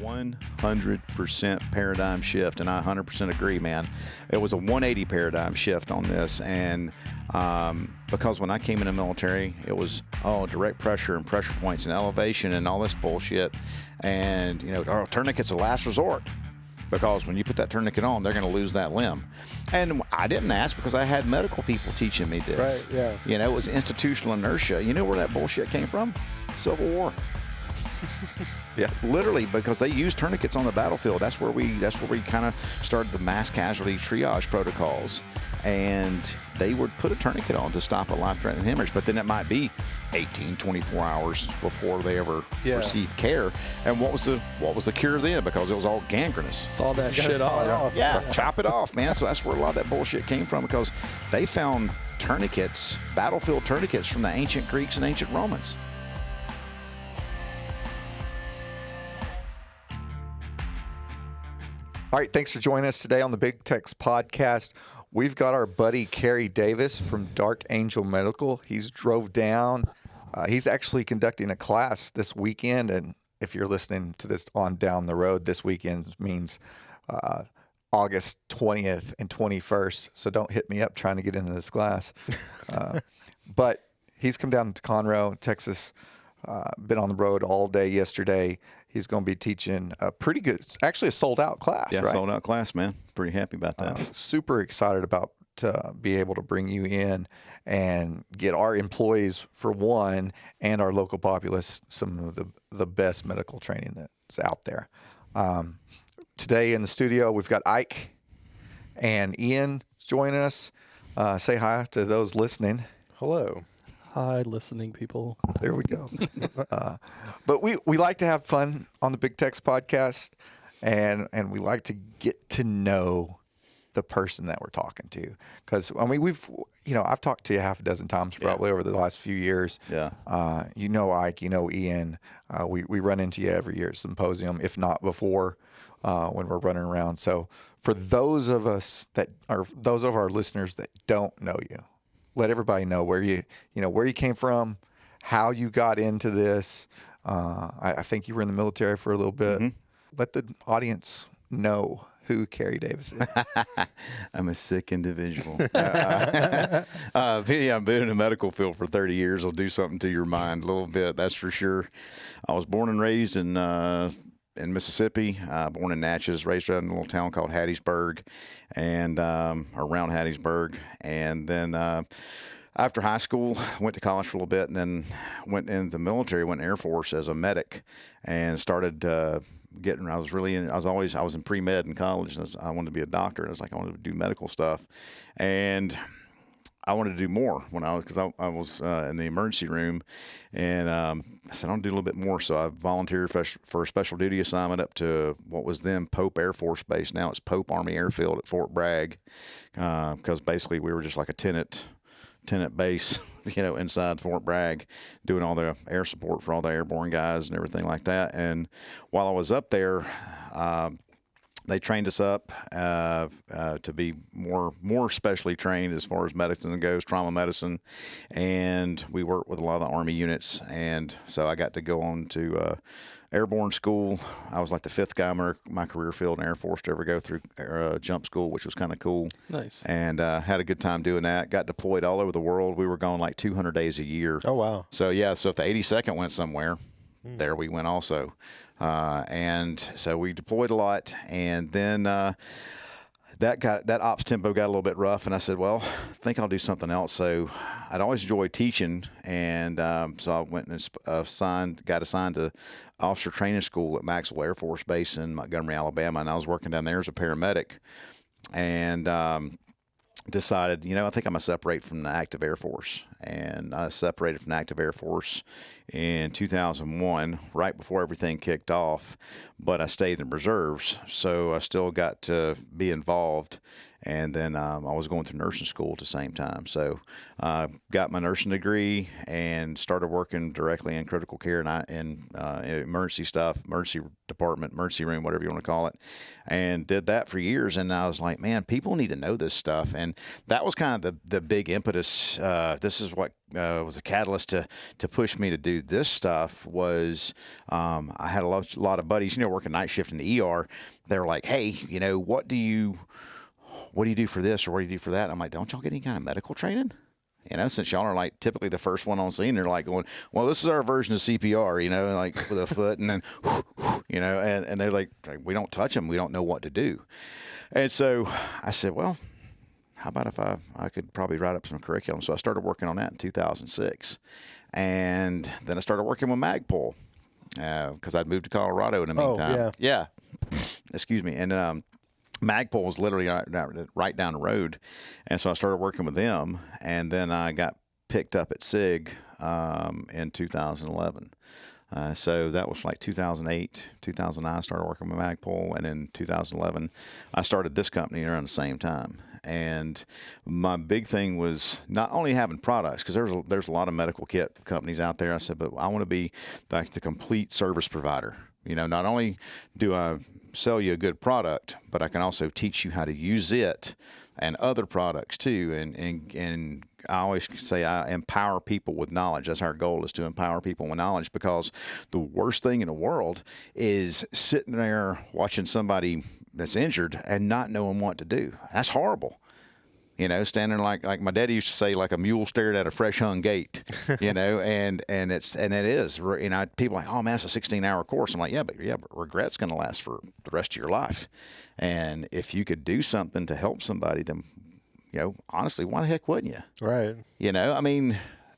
100% paradigm shift, and I 100% agree, man. It was a 180 paradigm shift on this, and because when I came in the military, it was direct pressure and pressure points and elevation and all this bullshit, and tourniquet's a last resort, because when you put that tourniquet on, they're going to lose that limb. And I didn't ask because I had medical people teaching me this. Right, yeah. It was institutional inertia. You know where that bullshit came from? Civil War. Yeah, literally, because they used tourniquets on the battlefield. That's where we kind of started the mass casualty triage protocols, and they would put a tourniquet on to stop a life-threatening hemorrhage. But then it might be 18, 24 hours before they ever received care. And what was the cure then? Because it was all gangrenous. Saw that shit off. Yeah, chop it off, man. So that's where a lot of that bullshit came from, because they found tourniquets, battlefield tourniquets, from the ancient Greeks and ancient Romans. All right, thanks for joining us today on the Big Text Podcast. We've got our buddy Kerry Davis from Dark Angel Medical. He's drove down. He's actually conducting a class this weekend, and if you're listening to this on down the road, this weekend means August 20th and 21st, so don't hit me up trying to get into this class. But he's come down to Conroe, Texas, been on the road all day yesterday. He's going to be teaching a pretty good, actually a sold-out class, yeah, right? Sold-out class, man. Pretty happy about that. Super excited about be able to bring you in and get our employees, for one, and our local populace some of the best medical training that's out there. Today in the studio, we've got Ike and Ian joining us. Say hi to those listening. Hello. Hi, listening people. There we go. But we like to have fun on the Big Text Podcast, and we like to get to know the person that we're talking to. Because, I mean, I've talked to you half a dozen times probably over the last few years. Yeah. Ike, Ian. We run into you every year at Symposium, if not before, when we're running around. So for those of our listeners that don't know you, let everybody know where you came from, how you got into this. I think you were in the military for a little bit. Mm-hmm. Let the audience know who Kerry Davis is. I'm a sick individual. I've been in the medical field for 30 years. It'll do something to your mind a little bit, that's for sure. I was born and raised in Mississippi, born in Natchez, raised around a little town called Hattiesburg, and around Hattiesburg. And then after high school, went to college for a little bit, and then went into the military, went in Air Force as a medic, and started I was in pre-med in college, and I wanted to be a doctor. I wanted to do medical stuff, and I wanted to do more because I was in the emergency room, and I said, I'll do a little bit more. So I volunteered for a special duty assignment up to what was then Pope Air Force Base. Now it's Pope Army Airfield at Fort Bragg, because basically we were just like a tenant base, inside Fort Bragg, doing all the air support for all the airborne guys and everything like that. And while I was up there, they trained us up to be more specially trained as far as medicine goes, trauma medicine, and we worked with a lot of the Army units. And so I got to go on to airborne school. I was like the fifth guy in my career field in Air Force to ever go through jump school, which was kind of cool. Nice. And had a good time doing that. Got deployed all over the world. We were gone like 200 days a year. Oh, wow. So, so if the 82nd went somewhere, there we went also. And so we deployed a lot, and then that ops tempo got a little bit rough, and I said, well, I think I'll do something else. So I'd always enjoyed teaching, and so I went and got assigned to officer training school at Maxwell Air Force Base in Montgomery, Alabama, and I was working down there as a paramedic, and decided, I think I'm going to separate from the active Air Force. And I separated from the active Air Force in 2001, right before everything kicked off, but I stayed in reserves, so I still got to be involved. And then I was going through nursing school at the same time. So got my nursing degree and started working directly in critical care and emergency stuff, emergency department, emergency room, whatever you want to call it, and did that for years. And I was like, man, people need to know this stuff. And that was kind of the big impetus. This is is what was a catalyst to push me to do this stuff was I had a lot of buddies, working night shift in the ER. They're like, hey, what do you do for this or what do you do for that? I'm like, don't y'all get any kind of medical training? Since y'all are like typically the first one on scene, they're like going, well, this is our version of CPR, like with a foot and then, and they're like, we don't touch them. We don't know what to do. And so I said, well, how about if I could probably write up some curriculum? So I started working on that in 2006. And then I started working with Magpul because I'd moved to Colorado in the meantime. Oh, yeah. Excuse me. And Magpul was literally right down the road. And so I started working with them. And then I got picked up at SIG in 2011. So that was like 2008, 2009, I started working with Magpul. And in 2011, I started this company around the same time. And my big thing was not only having products, because there's a lot of medical kit companies out there. I said, but I want to be like the complete service provider. Not only do I sell you a good product, but I can also teach you how to use it and other products too. And I always say I empower people with knowledge. That's our goal, is to empower people with knowledge, because the worst thing in the world is sitting there watching somebody that's injured and not knowing what to do. That's horrible. Standing like my daddy used to say, like a mule stared at a fresh hung gate, and it is, people are like, oh man, it's a 16-hour course. I'm like, yeah, but regret's going to last for the rest of your life. And if you could do something to help somebody, then, honestly, why the heck wouldn't you? Right.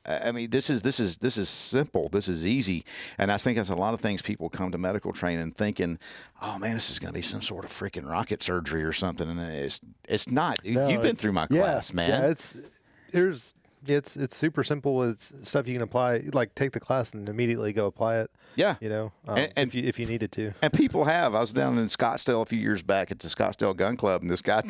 I mean, this is simple. This is easy. And I think that's a lot of things people come to medical training thinking, oh man, this is going to be some sort of freaking rocket surgery or something. And it's not. No, You've been through my class, man. Yeah, it's super simple. It's stuff you can apply, like take the class and immediately go apply it. Yeah. And if you needed to. And people have. I was down in Scottsdale a few years back at the Scottsdale Gun Club, and this guy,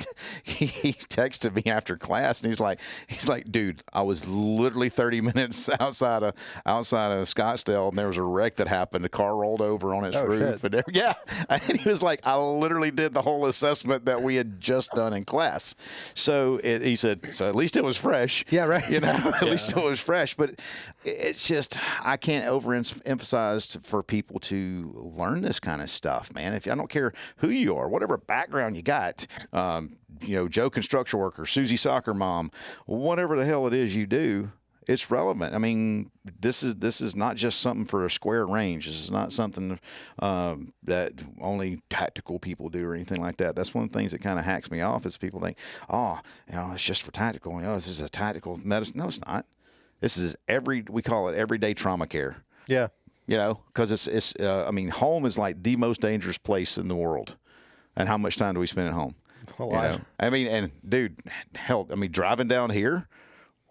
he texted me after class, and he's like, dude, I was literally 30 minutes outside of Scottsdale, and there was a wreck that happened. The car rolled over on its roof. Shit. And he was like, I literally did the whole assessment that we had just done in class. So he said, so at least it was fresh. Yeah, right. At least it was fresh. But it's just, I can't overemphasize for people to learn this kind of stuff, man. I don't care who you are, whatever background you got, Joe construction worker, Susie soccer mom, whatever the hell it is you do, it's relevant. I mean, this is not just something for a square range. This is not something that only tactical people do or anything like that. That's one of the things that kind of hacks me off, is people think, it's just for tactical. This is a tactical medicine. No, it's not. This is we call it everyday trauma care. Yeah. Because it's home is like the most dangerous place in the world. And how much time do we spend at home? A lot. And dude, hell, driving down here,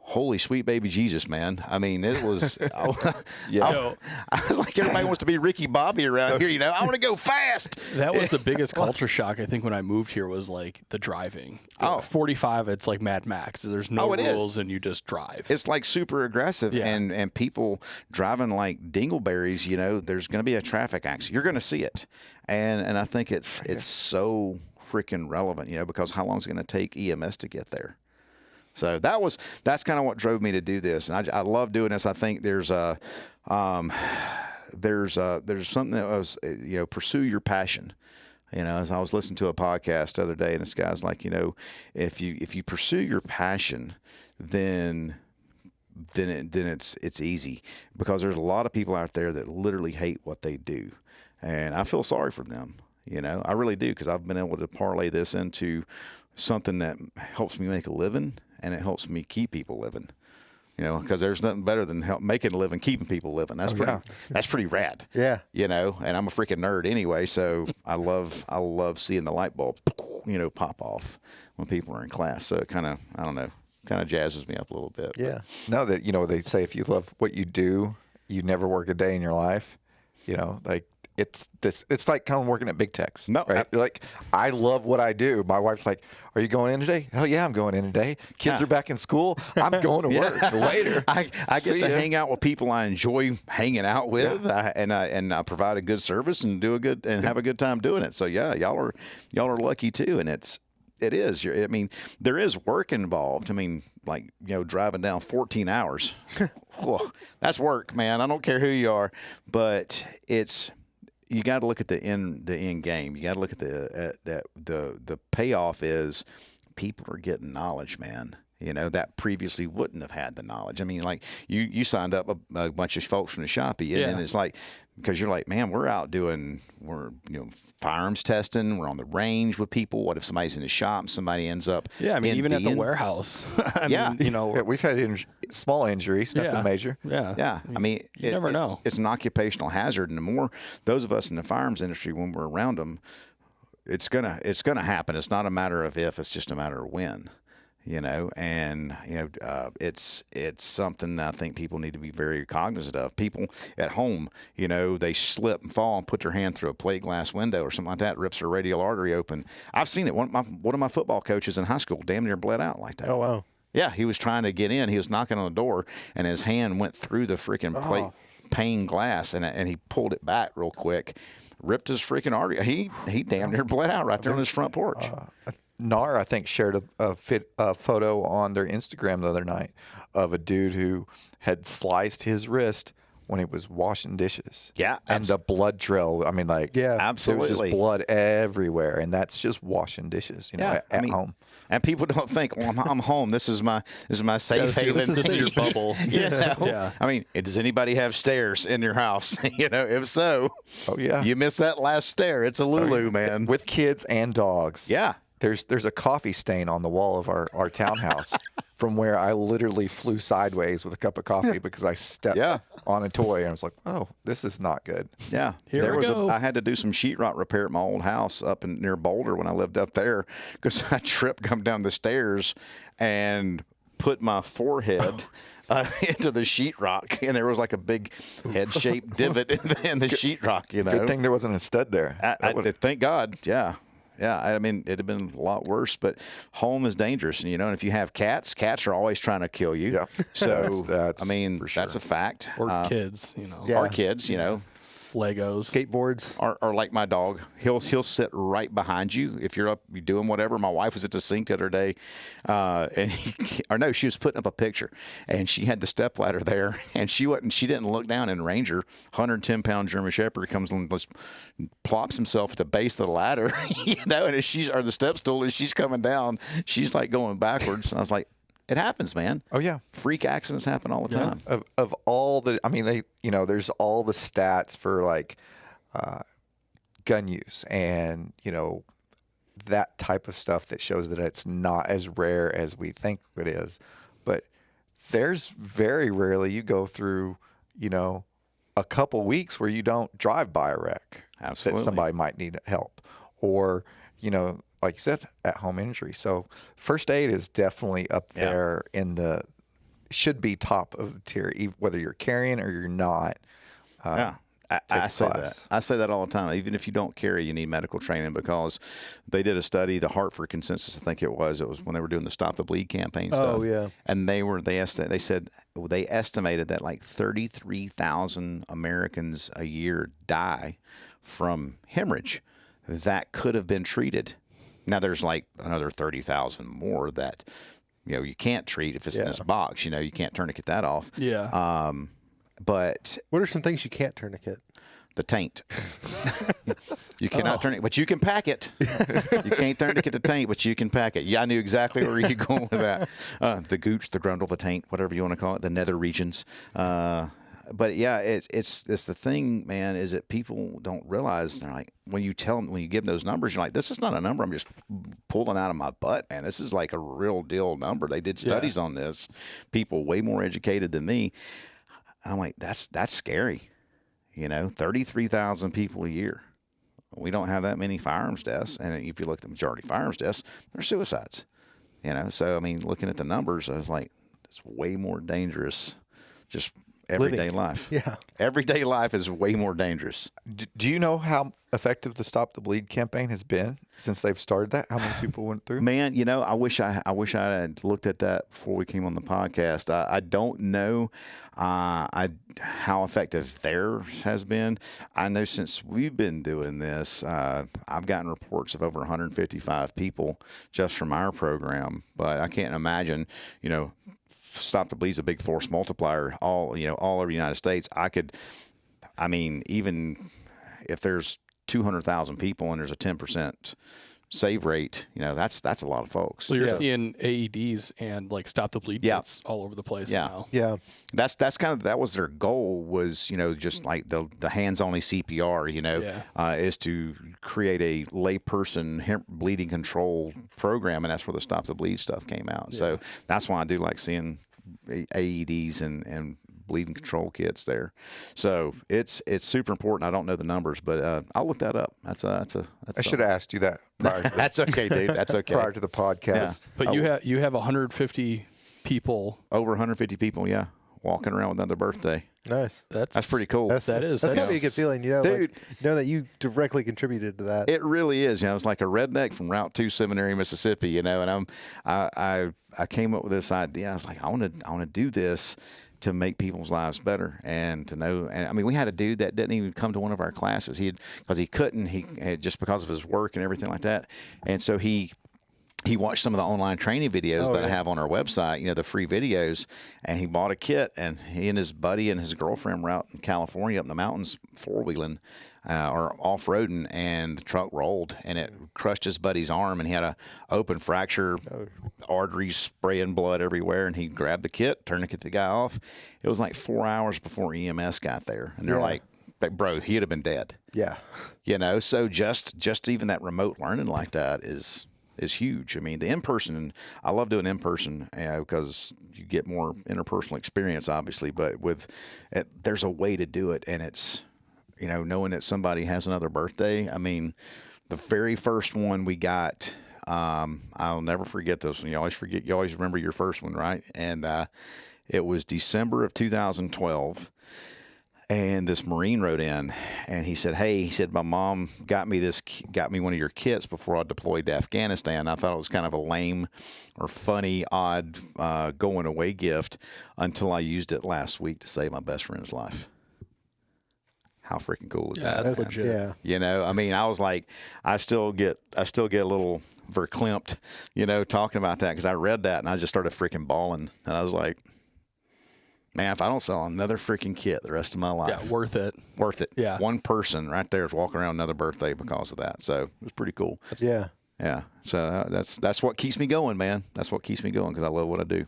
holy sweet baby Jesus, man. It was, I was like, everybody wants to be Ricky Bobby around here, I want to go fast. That was the biggest culture shock, I think, when I moved here, was like the driving. 45, it's like Mad Max. There's no rules and you just drive. It's like super aggressive, and people driving like dingleberries, there's going to be a traffic accident. You're going to see it. And I think it's so freaking relevant, because how long is it going to take EMS to get there? So that's kind of what drove me to do this, and I love doing this. I think there's something that was, pursue your passion. As I was listening to a podcast the other day, and this guy's like, if you pursue your passion, then it's easy, because there's a lot of people out there that literally hate what they do, and I feel sorry for them. I really do, because I've been able to parlay this into something that helps me make a living, and it helps me keep people living. Because there's nothing better than making a living, keeping people living. That's pretty rad. Yeah. And I'm a freaking nerd anyway, so I love seeing the light bulb, pop off when people are in class. So it kind of jazzes me up a little bit. Yeah. No, that they say if you love what you do, you never work a day in your life. It's like kind of working at big techs. No, right? Like, I love what I do. My wife's like, "Are you going in today?" Hell yeah, I'm going in today. Kids are back in school. I'm going to work later. I get to hang out with people I enjoy hanging out with, and I provide a good service and have a good time doing it. So yeah, y'all are lucky too, and it's it is. I mean, there is work involved. I mean, like, driving down 14 hours. Whoa, that's work, man. I don't care who you are, but you got to look at the end game. You got to look at the payoff is people are getting knowledge, man. That previously wouldn't have had the knowledge. I mean, like you signed up a bunch of folks from the shoppy, and it's like, because you're like, man, we're firearms testing. We're on the range with people. What if somebody's in the shop? Somebody ends up. Yeah, I mean, even at the warehouse. I mean, we've had small injuries, nothing major. Yeah. I mean, you never know. It's an occupational hazard, and the more those of us in the firearms industry, when we're around them, it's gonna happen. It's not a matter of if; it's just a matter of when. It's something that I think people need to be very cognizant of. People at home, they slip and fall and put their hand through a plate glass window or something like that, rips their radial artery open. I've seen it. One of my football coaches in high school damn near bled out like that. Oh, wow. Yeah, he was trying to get in. He was knocking on the door, and his hand went through the freaking plate pane glass, and he pulled it back real quick, ripped his freaking artery. He damn near bled out right there on his front porch. NAR, I think, shared a photo on their Instagram the other night of a dude who had sliced his wrist when he was washing dishes. Yeah. And the blood trail, I mean, like, absolutely. there was just blood everywhere, and that's just washing dishes, at home. And people don't think, well, I'm home. This is my safe haven. This is your bubble. Yeah. I mean, does anybody have stairs in your house? If so, you miss that last stair. It's a Lulu, man. With kids and dogs. Yeah. There's a coffee stain on the wall of our townhouse from where I literally flew sideways with a cup of coffee because I stepped on a toy, and I was like, oh, this is not good. Yeah. I had to do some sheetrock repair at my old house up near Boulder when I lived up there because I tripped coming down the stairs and put my forehead into the sheetrock, and there was like a big head-shaped divot in the sheetrock, Good thing there wasn't a stud there. Thank God, yeah. Yeah, I mean, it'd have been a lot worse, but home is dangerous. And if you have cats are always trying to kill you. Yeah. So, that's I mean, for sure. that's a fact. Or kids, Or kids, Legos. Skateboards. Or like my dog, he'll sit right behind you if you're up doing whatever. My wife was at the sink the other day, and she was putting up a picture, and she had the stepladder there, and she didn't look down, and Ranger, 110-pound German Shepherd, comes and plops himself at the base of the ladder, and or the step stool, and she's coming down, she's like going backwards, and I was like, it happens, man. Oh, yeah. Freak accidents happen all the time. Of all the, I mean, there's all the stats for like gun use and, that type of stuff that shows that it's not as rare as we think it is. But there's very rarely you go through, a couple weeks where you don't drive by a wreck. Absolutely. That somebody might need help. Or, like you said, at-home injury. So first aid is definitely up there should be top of the tier, whether you're carrying or you're not. I say that. I say that all the time. Even if you don't carry, you need medical training, because they did a study, the Hartford Consensus, I think it was when they were doing the Stop the Bleed campaign stuff. Oh, yeah. And they estimated that like 33,000 Americans a year die from hemorrhage that could have been treated. Now there's like another 30,000 more that you can't treat if it's in this box. You can't tourniquet that off. Yeah. But what are some things you can't tourniquet? The taint. You cannot tourniquet, but you can pack it. You can't tourniquet the taint, but you can pack it. Yeah, I knew exactly where you're going with that. The gooch, the grundle, the taint, whatever you want to call it, the nether regions. But yeah, it's the thing, man, is that people don't realize. They're like, when you give them those numbers, you're like, this is not a number I'm just pulling out of my butt, man. This is like a real deal number. They did studies on this. People way more educated than me. I'm like, that's scary. 33,000 people a year. We don't have that many firearms deaths, and if you look at the majority of firearms deaths, they're suicides. So I mean, looking at the numbers, I was like, it's way more dangerous. Just everyday life. Yeah. Everyday life is way more dangerous. Do you know how effective the Stop the Bleed campaign has been since they've started that? How many people went through? Man, I wish I had looked at that before we came on the podcast. I don't know how effective theirs has been. I know since we've been doing this, I've gotten reports of over 155 people just from our program. But I can't imagine, Stop the Bleed's a big force multiplier all over the United States. Even if there's 200,000 people and there's a 10% save rate, that's a lot of folks. So you're seeing AEDs and like Stop the Bleed kits all over the place now. Yeah. That's that was their goal, was, just like the hands-only CPR, is to create a layperson bleeding control program, and that's where the Stop the Bleed stuff came out. Yeah. So that's why I do like seeing AEDs and bleeding control kits there. So it's super important. I don't know the numbers, but I'll look that up. I should have asked you that prior to That's okay, dude. That's okay. prior to the podcast. Yeah. But you have 150 people. Over 150 people, walking around with another birthday. Nice. That's pretty cool. That's got to be a good feeling, dude. Like, know that you directly contributed to that. It really is. It's like a redneck from Route 2 Seminary, Mississippi. And I came up with this idea. I was like, I want to do this to make people's lives better, and to know. And we had a dude that didn't even come to one of our classes. Because he couldn't. Just because of his work and everything like that. And so he watched some of the online training videos I have on our website, the free videos, and he bought a kit, and he and his buddy and his girlfriend were out in California up in the mountains four-wheeling or off-roading, and the truck rolled, and it crushed his buddy's arm, and he had a open fracture, arteries spraying blood everywhere, and he grabbed the kit, tourniqueted the guy off. It was like 4 hours before EMS got there, and they're like, bro, he'd have been dead. Yeah. So just even that remote learning like that is huge. The in-person, I love doing in-person because you get more interpersonal experience, obviously, but there's a way to do it, and it's, knowing that somebody has another birthday. The very first one we got, I'll never forget this one. You always remember your first one, right? And it was December of 2012. And this Marine wrote in, and he said, my mom got me one of your kits before I deployed to Afghanistan. I thought it was kind of a lame or funny, odd going away gift until I used it last week to save my best friend's life. How freaking cool is that? That's legit. Yeah. I was like, I still get a little verklempt, talking about that, because I read that and I just started freaking bawling, and I was like, man, if I don't sell another freaking kit the rest of my life. Yeah, worth it. Worth it. Yeah. One person right there is walking around another birthday because of that. So it was pretty cool. Yeah. Yeah. So that's what keeps me going, man. That's what keeps me going, because I love what I do.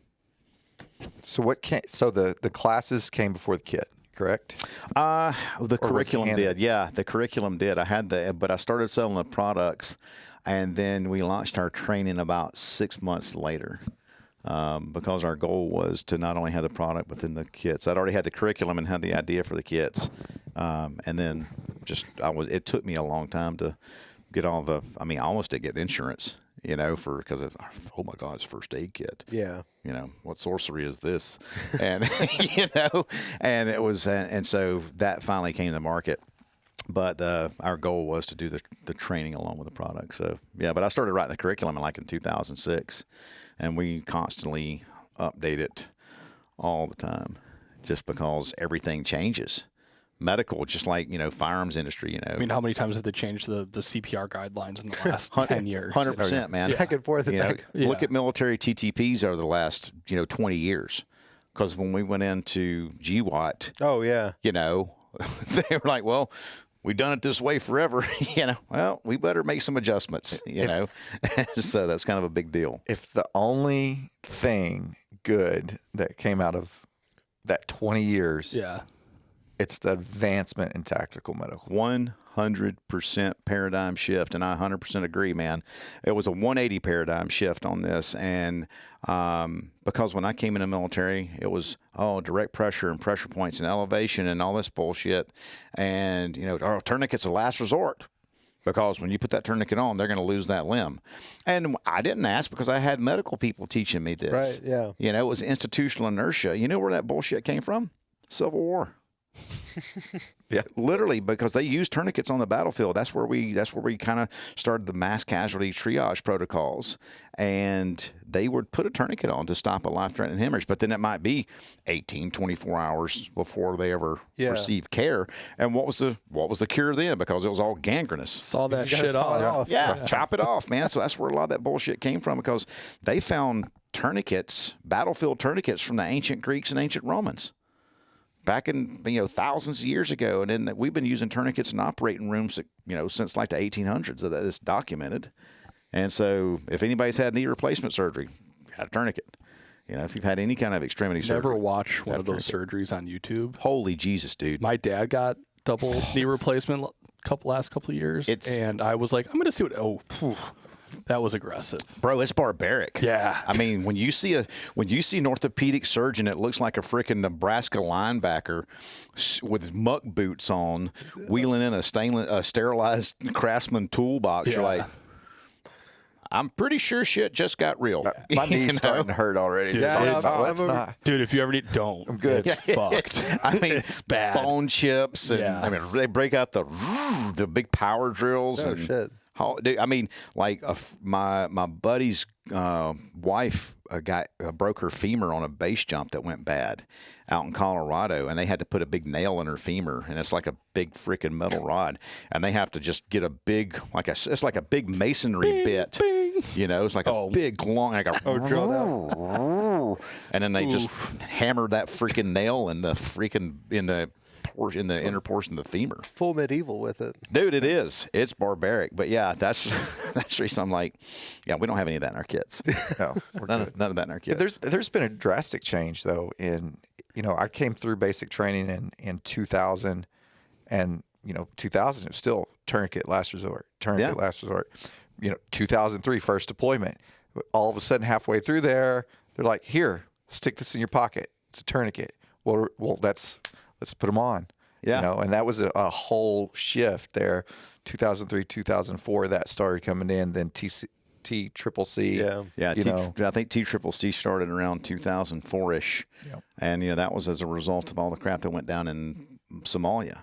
So the classes came before the kit, correct? The curriculum did. Yeah, the curriculum did. But I started selling the products, and then we launched our training about 6 months later. Because our goal was to not only have the product, but then the kits. I'd already had the curriculum and had the idea for the kits. And then it took me a long time to get all I almost did get insurance, because of, oh my God, it's first aid kit. Yeah. What sorcery is this? And, and it was, and so that finally came to market. But our goal was to do the training along with the product. So, yeah, but I started writing the curriculum in 2006. And we constantly update it all the time, just because everything changes. Medical, just like, firearms industry, how many times have they changed the CPR guidelines in the last 10 years? 100%, man. Back and forth and back. Look at military TTPs over the last, 20 years. Because when we went into GWAT, oh, yeah. They were like, well, we've done it this way forever, well, we better make some adjustments, So that's kind of a big deal. If the only thing good that came out of that 20 years, it's the advancement in tactical medical. 100% paradigm shift, and I 100% agree, man. It was a 180 paradigm shift on this, and because when I came in the military, it was direct pressure and pressure points and elevation and all this bullshit, and tourniquet's a last resort, because when you put that tourniquet on, they're going to lose that limb. And I didn't ask, because I had medical people teaching me this. Right, yeah. It was institutional inertia. You know where that bullshit came from? Civil War. Yeah, literally, because they used tourniquets on the battlefield. That's where we kind of started the mass casualty triage protocols, and they would put a tourniquet on to stop a life-threatening hemorrhage. But then it might be 18, 24 hours before they ever receive care. And what was the cure then? Because it was all gangrenous. Saw that shit off. Yeah, chop it off, man. So that's where a lot of that bullshit came from, because they found tourniquets, battlefield tourniquets, from the ancient Greeks and ancient Romans. Back in, thousands of years ago. And then we've been using tourniquets in operating rooms, since like the 1800s. That is documented. And so if anybody's had knee replacement surgery, had a tourniquet. If you've had any kind of extremity surgery. Never watch one of those surgeries on YouTube. Holy Jesus, dude. My dad got double knee replacement last couple of years. And I was like, I'm going to see what, that was aggressive. Bro, it's barbaric. Yeah. I mean, when you see an orthopedic surgeon, it looks like a freaking Nebraska linebacker with muck boots on, wheeling in a sterilized Craftsman toolbox. Yeah. You're like, I'm pretty sure shit just got real. My knee's starting to hurt already. Dude, dude, if you ever need, don't. I'm good. It's fucked. I mean, it's bad. Bone chips, and they break out the big power drills. Oh, and shit. Dude, I mean, like my buddy's wife broke her femur on a base jump that went bad out in Colorado, and they had to put a big nail in her femur, and it's like a big freaking metal rod, and they have to just get a big it's like a big masonry bit. It's like a big long drill down. And then they just hammered that freaking nail in the inner portion of the femur. Full medieval with it. Dude, it is. It's barbaric. But yeah, that's the reason I'm like, yeah, we don't have any of that in our kids. No, none of that in our kids. There's been a drastic change though in I came through basic training in 2000, and 2000 it was still tourniquet last resort. 2003 first deployment. All of a sudden, halfway through there, they're like, "Here, stick this in your pocket. It's a tourniquet." Well, let's put them on. Yeah. And that was a whole shift there. 2003, 2004, that started coming in. Then TCCC. Yeah. I think TCCC started around 2004-ish. Yeah. And, that was as a result of all the crap that went down in Somalia,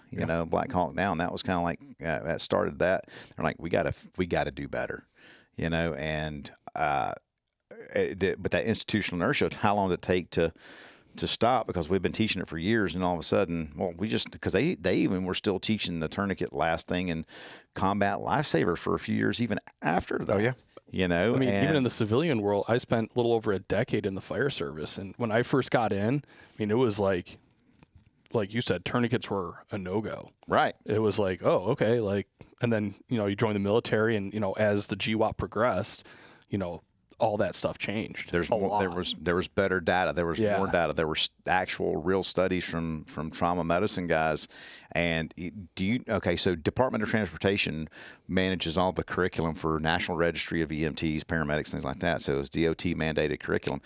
Black Hawk Down. That was kind of like, that started that. They're like, we got to do better, and, but that institutional inertia, how long did it take to stop? Because we've been teaching it for years, and all of a sudden, because they even were still teaching the tourniquet last thing in combat lifesaver for a few years, even after that. Oh, yeah. I mean, even in the civilian world, I spent a little over a decade in the fire service. And when I first got in, it was like you said, tourniquets were a no-go. Right. It was like, oh, okay. And then, you join the military, and, as the GWAP progressed, all that stuff changed. There was better data. There was more data. There were actual real studies from trauma medicine guys. And so Department of Transportation manages all the curriculum for National Registry of EMTs, paramedics, things like that. So it was DOT mandated curriculum.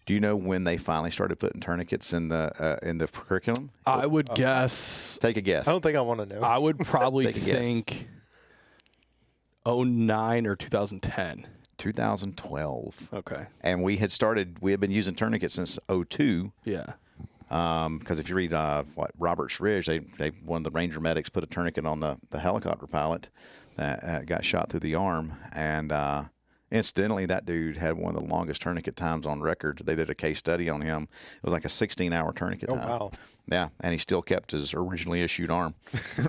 Do you know when they finally started putting tourniquets in the curriculum? I would guess. Take a guess. I don't think I want to know. I would probably think 2009 or 2010. 2012. Okay. And we had been using tourniquets since 2002. Yeah. Because if you read Robert's Ridge, one of the Ranger medics put a tourniquet on the helicopter pilot that got shot through the arm, and incidentally, that dude had one of the longest tourniquet times on record. They did a case study on him. It was like a 16-hour tourniquet time. Oh, wow. Yeah, and he still kept his originally issued arm.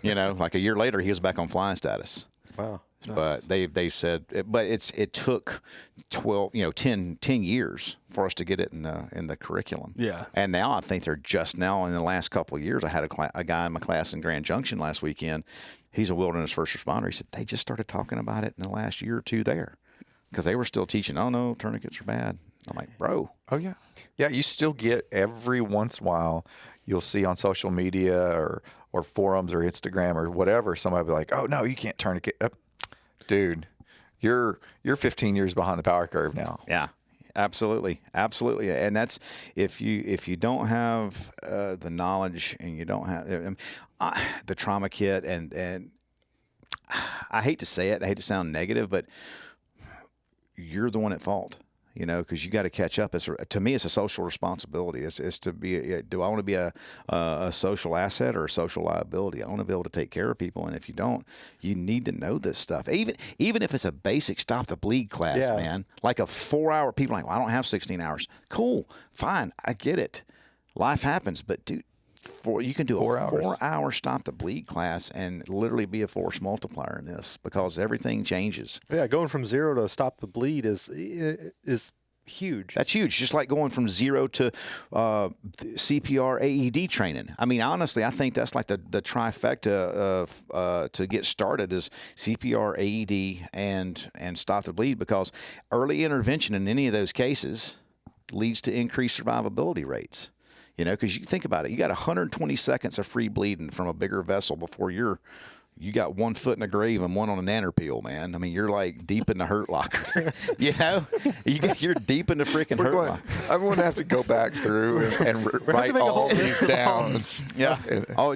Like a year later, he was back on flying status. Wow. But they said, it took 10 years for us to get it in the curriculum. Yeah. And now I think they're just now in the last couple of years. I had a guy in my class in Grand Junction last weekend. He's a wilderness first responder. He said they just started talking about it in the last year or two there, because they were still teaching. Oh no, tourniquets are bad. I'm like, bro. Oh yeah. Yeah. You still get every once in a while. You'll see on social media or forums or Instagram or whatever. Somebody will be like, "Oh no, you can't tourniquet up." Dude, you're 15 years behind the power curve now. Yeah, absolutely, and that's if you don't have the knowledge, and you don't have the trauma kit, and I hate to say it, I hate to sound negative, but you're the one at fault. because you got to catch up. To me, it's a social responsibility. It's to be. Do I want to be a social asset or a social liability? I want to be able to take care of people, and if you don't, you need to know this stuff. Even if it's a basic stop the bleed class, man, like a 4-hour. People are like, well, I don't have 16 hours. Cool, fine, I get it. Life happens, but dude. You can do a 4-hour stop the bleed class and literally be a force multiplier in this because everything changes. Yeah, going from 0 to stop the bleed is huge. That's huge. Just like going from 0 to CPR AED training. I mean, honestly, I think that's like the trifecta of to get started is CPR, AED, and stop the bleed, because early intervention in any of those cases leads to increased survivability rates. Because you think about it, you got 120 seconds of free bleeding from a bigger vessel before you got 1 foot in the grave and 1 on a nanner peel, man. I mean, you're like deep in the hurt locker. You're deep in the freaking hurt locker. I'm going to have to go back through and write all these down. Yeah.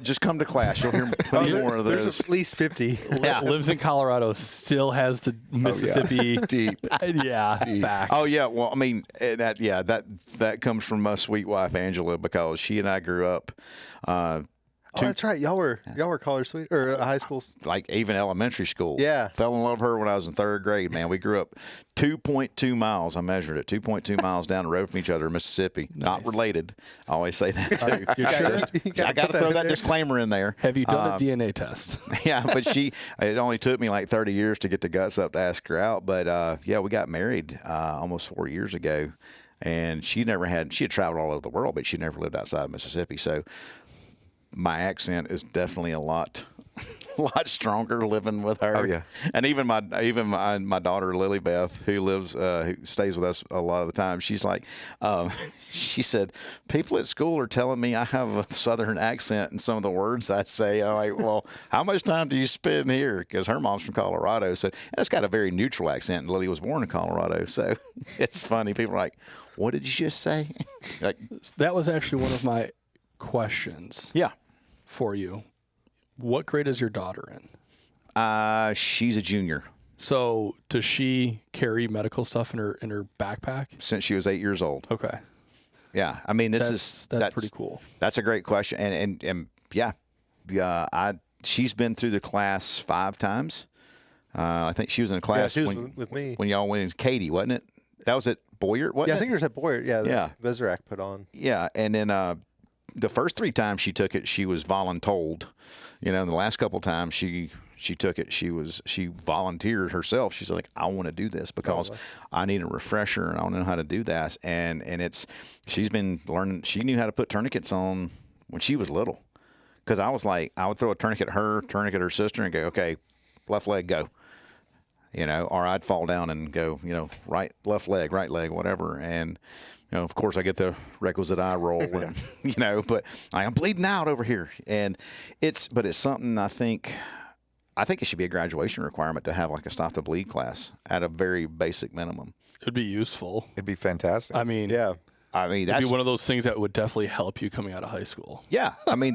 Just come to class. You'll hear plenty more of those. There's at least 50. Lives in Colorado, still has the Mississippi. Deep. Back. Oh yeah. Well, I mean, that comes from my sweet wife Angela, because she and I grew up. That's right. Y'all were college sweet or high school, like even elementary school. Yeah. Fell in love with her when I was in 3rd grade. Man, we grew up 2.2 miles. I measured it 2.2 miles down the road from each other in Mississippi. Nice. Not related. I always say that too. I got to throw that disclaimer in there. Have you done a DNA test? Yeah, but it only took me like 30 years to get the guts up to ask her out. But we got married almost 4 years ago, and she had traveled all over the world, but she never lived outside of Mississippi. So my accent is definitely a lot stronger living with her. Oh yeah. And even my daughter Lily Beth, who stays with us a lot of the time, she's like, she said, people at school are telling me I have a Southern accent in some of the words I say. I'm like, well, how much time do you spend here? Because her mom's from Colorado, so it's got a very neutral accent. And Lily was born in Colorado, so it's funny. People are like, what did you just say? Like, that was actually one of my questions. Yeah. For you. What grade is your daughter in? She's a junior. So does she carry medical stuff in her backpack? Since she was 8 years old. Okay. Yeah. I mean, that's pretty cool. That's a great question. And she's been through the class 5 times. I think she was in a class she was with me when y'all went in Katy, wasn't it? That was at Boyert, wasn't it? I think it was at Boyert. Yeah. Vezerac put on. Yeah. And then, the first 3 times she took it, she was voluntold. The last couple of times she took it, she volunteered herself. She's like, I want to do this because I need a refresher and I don't know how to do that. And she's been learning. She knew how to put tourniquets on when she was little. Because I was like, I would throw a tourniquet at her sister, and go, okay, left leg, go. Or I'd fall down and go, right leg, whatever. And of course, I get the requisite eye roll, and, but I am bleeding out over here. And it's something I think it should be a graduation requirement to have like a stop the bleed class at a very basic minimum. It'd be useful. It'd be fantastic. I mean, yeah. It'd be one of those things that would definitely help you coming out of high school. Yeah. I mean,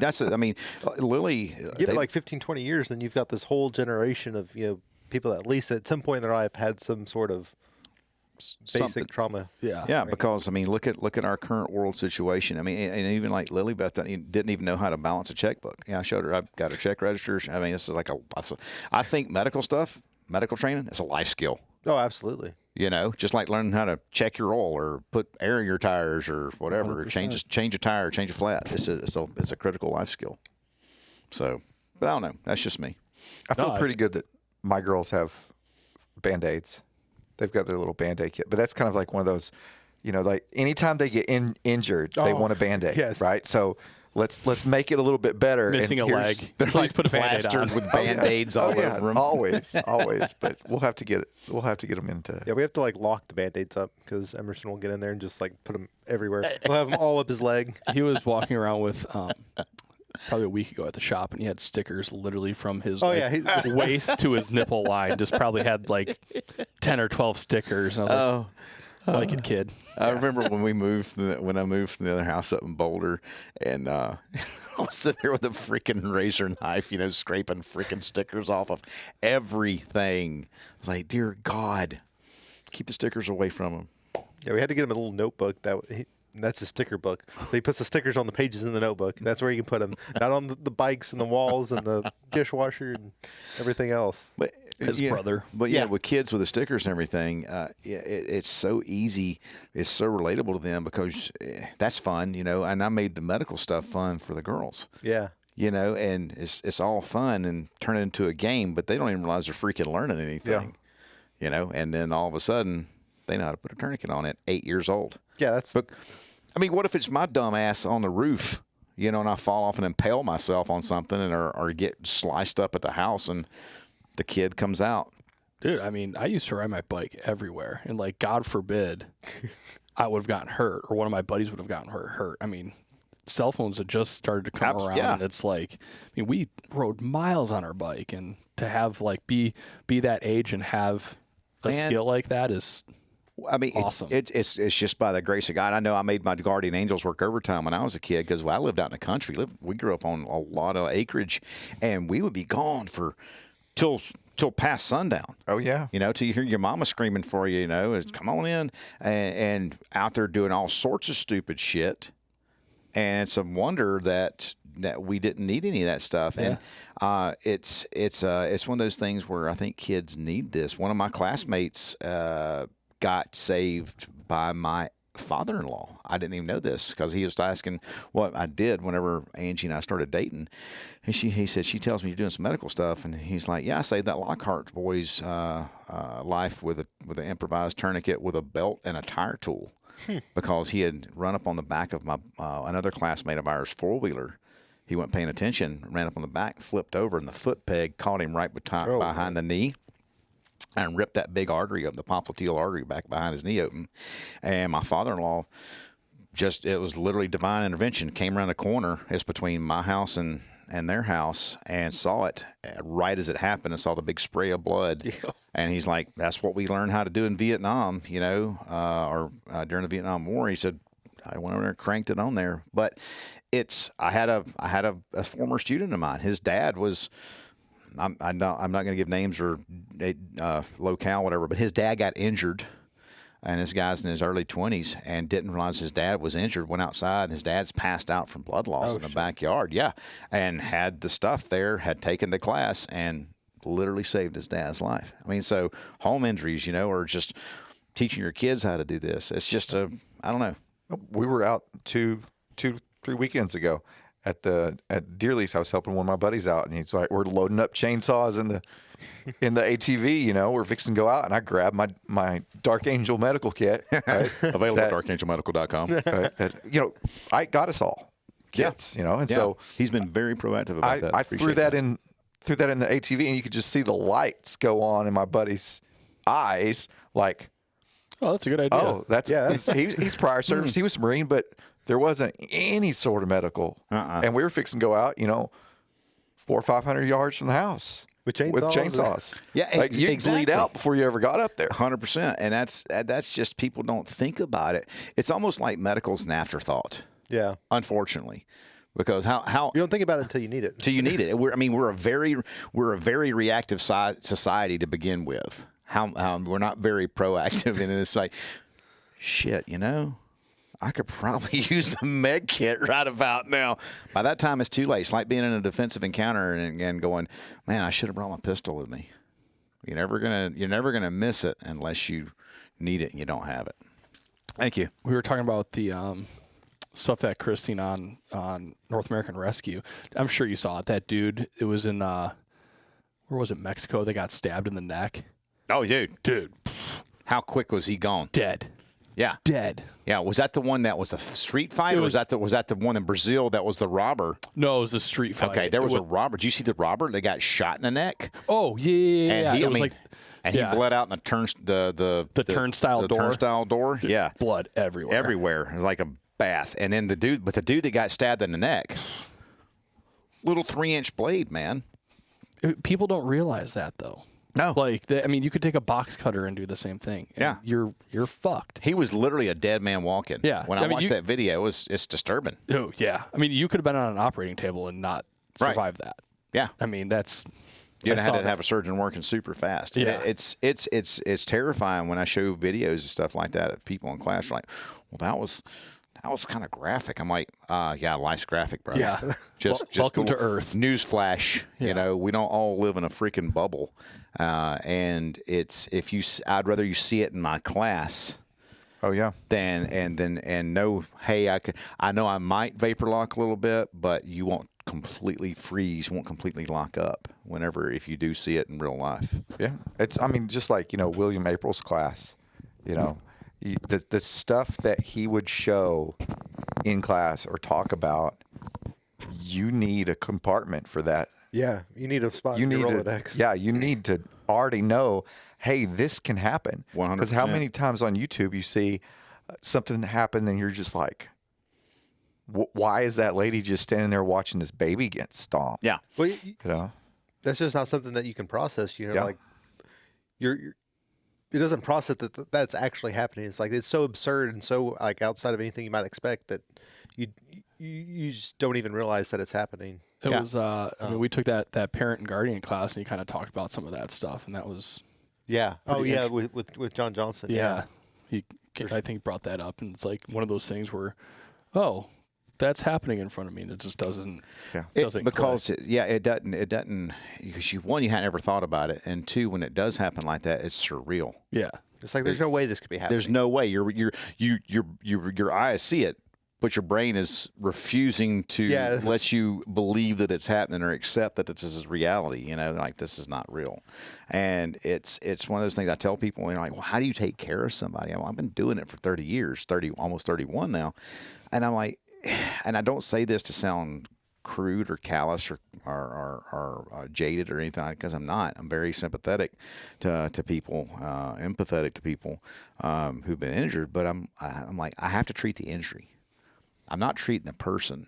Lily. Give it like 15, 20 years, then you've got this whole generation of, people that at least at some point in their life had some sort of basic trauma. Yeah, because look at our current world situation. And even like Lily Beth didn't even know how to balance a checkbook. I showed her. I've got a check register. This is like I think medical training is a life skill. Oh, absolutely. Just like learning how to check your oil or put air in your tires or whatever. 100%. Change a tire, change a flat. It's a critical life skill. So, but I don't know. That's just me. I feel pretty good that my girls have Band-Aids. They've got their little Band-Aid kit, but that's kind of like one of those, like anytime they get injured, they want a Band-Aid, yes. Right? So let's make it a please missing a leg. Please put a Band-Aid on. With Band-Aids all over them. Always. But we'll have to get them into. Yeah, we have to lock the Band-Aids up because Emerson will get in there and just put them everywhere. We'll have them all up his leg. He was walking around with probably a week ago at the shop, and he had stickers literally from his waist to his nipple line. Just probably had 10 or 12 stickers. And I was like a kid. I remember when I moved from the other house up in Boulder, and I was sitting there with a freaking razor knife, scraping freaking stickers off of everything. I was like, dear God, keep the stickers away from them. Yeah, we had to get him a little notebook that's a sticker book. So he puts the stickers on the pages in the notebook. That's where you can put them, not on the bikes and the walls and the dishwasher and everything else. But His brother. But yeah, with kids with the stickers and everything, it's so easy. It's so relatable to them because that's fun, you know. And I made the medical stuff fun for the girls. Yeah. You know, and it's all fun and turn it into a game, but they don't even realize they're freaking learning anything. Yeah. You know, and then all of a sudden they know how to put a tourniquet on at 8 years old. Yeah, But I mean, what if it's my dumb ass on the roof, you know, and I fall off and impale myself on something or get sliced up at the house and the kid comes out? Dude, I mean, I used to ride my bike everywhere. And, like, God forbid I would have gotten hurt or one of my buddies would have gotten hurt. I mean, cell phones had just started to come around. Yeah. And it's like, I mean, we rode miles on our bike. And to have, like, be that age and have a skill like that is I mean, awesome. It's just by the grace of God. I know I made my guardian angels work overtime when I was a kid because I lived out in the country. We grew up on a lot of acreage, and we would be gone for till past sundown. Oh yeah. You know, till you hear your mama screaming for you. You know, is come on in, and out there doing all sorts of stupid shit. And it's a wonder that we didn't need any of that stuff. Yeah. And it's one of those things where I think kids need this. One of my classmates got saved by my father-in-law. I didn't even know this because he was asking what I did whenever Angie and I started dating. And he said, she tells me you're doing some medical stuff. And he's like, yeah, I saved that Lockhart boy's life with an improvised tourniquet with a belt and a tire tool because he had run up on the back of my another classmate of ours' four-wheeler. He wasn't paying attention, ran up on the back, flipped over, and the foot peg caught him right behind the knee. And ripped that big artery up, the popliteal artery back behind his knee open. And my father-in-law, it was literally divine intervention, came around the corner. It's between my house and their house, and saw it right as it happened and saw the big spray of blood. Yeah. And he's like, that's what we learned how to do in Vietnam, you know, or during the Vietnam War. He said, I went over there and cranked it on there. But I had a former student of mine. His dad was... I'm not going to give names or locale, whatever, but his dad got injured, and this guy's in his early 20s and didn't realize his dad was injured, went outside, and his dad's passed out from blood loss in the backyard. Yeah, and had the stuff there, had taken the class, and literally saved his dad's life. I mean, so home injuries, you know, or just teaching your kids how to do this. It's just I don't know. We were out 3 weekends ago at Dearly's house helping one of my buddies out, and he's like, we're loading up chainsaws in the ATV, you know, we're fixing to go out, and I grabbed my Dark Angel medical kit, right? Available at darkangelmedical.com. Right, you know, I got us all kits, you know, and so he's been very proactive about that. I threw that in the ATV, and you could just see the lights go on in my buddy's eyes, like, oh, that's a good idea. Oh, he's prior service. He was a Marine, but there wasn't any sort of medical. And we were fixing to go out, you know, 400 or 500 yards from the house with chainsaws. Yeah, like you'd bleed out before you ever got up there. 100%. And that's just, people don't think about it. It's almost like medical's an afterthought. Yeah, unfortunately. Because how you don't think about it until you need it. Until you need it. We're a very reactive society to begin with. How we're not very proactive, and it's like, shit, you know, I could probably use a med kit right about now. By that time, it's too late. It's like being in a defensive encounter and going, man, I should have brought my pistol with me. You're never gonna miss it unless you need it and you don't have it. Thank you. We were talking about the stuff that Chris seen on North American Rescue. I'm sure you saw it. That dude, it was in where was it, Mexico? They got stabbed in the neck. Oh, dude. How quick was he gone? Dead. Yeah. Dead. Yeah. Was that the one that was a street fight, or was that the one in Brazil that was the robber? No, it was a street fight. Okay, there was a robber. Did you see the robber? They got shot in the neck. Oh yeah. And he bled out in the turnstile door. Dude, yeah. Blood everywhere. Everywhere. It was like a bath. And then the dude that got stabbed in the neck, little 3-inch blade, man. People don't realize that though. No. You could take a box cutter and do the same thing. Yeah. You're fucked. He was literally a dead man walking. Yeah. When I watched that video, it's disturbing. Oh, yeah. I mean, you could have been on an operating table and not survived that. Yeah. I mean, that's... You had to have a surgeon working super fast. Yeah. It's terrifying when I show videos and stuff like that of people in class are like, well, that was kind of graphic. I'm like, yeah, life's graphic, bro. Yeah. Just welcome to Earth. Newsflash. Yeah. You know, we don't all live in a freaking bubble. And I'd rather you see it in my class. Oh yeah. And know, hey, I know I might vapor lock a little bit, but you won't completely freeze, won't completely lock up if you do see it in real life. Yeah. Just like, William April's class, the stuff that he would show in class or talk about, you need a compartment for that. Yeah, you need a spot in your Rolodex. You need to already know, hey, this can happen. 100%. Because how many times on YouTube you see something happen and you're just like, why is that lady just standing there watching this baby get stomped? Yeah. Well, that's just not something that you can process. Yeah. Like it doesn't process that's actually happening. It's like it's so absurd and so like outside of anything you might expect that you just don't even realize that it's happening. It was, we took that parent and guardian class, and he kind of talked about some of that stuff, and that was, with John Johnson. I think he brought that up, and it's like one of those things where, that's happening in front of me, and it just doesn't. Yeah. It doesn't because it doesn't because you hadn't ever thought about it, and two, when it does happen like that, it's surreal. Yeah, it's like there's no way this could be happening. There's no way your eyes see it, but your brain is refusing to let you believe that it's happening or accept that this is reality. Like this is not real, and it's one of those things I tell people. They're like, well, how do you take care of somebody? I've been doing it for 30 years, almost 31 now, and I'm like. And I don't say this to sound crude or callous or jaded or anything, because I'm not. I'm very sympathetic to people, empathetic to people who've been injured. But I'm like, I have to treat the injury. I'm not treating the person.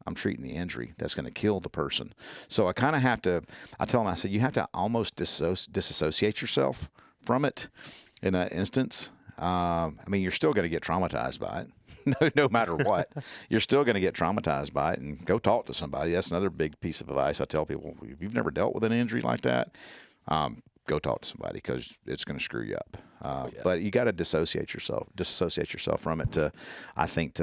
I'm treating the injury that's going to kill the person. So I kind of have to. I tell them, I said, you have to almost disassociate yourself from it in that instance. You're still going to get traumatized by it. No matter what, you're still going to get traumatized by it, and go talk to somebody. That's another big piece of advice I tell people. If you've never dealt with an injury like that, go talk to somebody, because it's going to screw you up. But you got to disassociate yourself from it to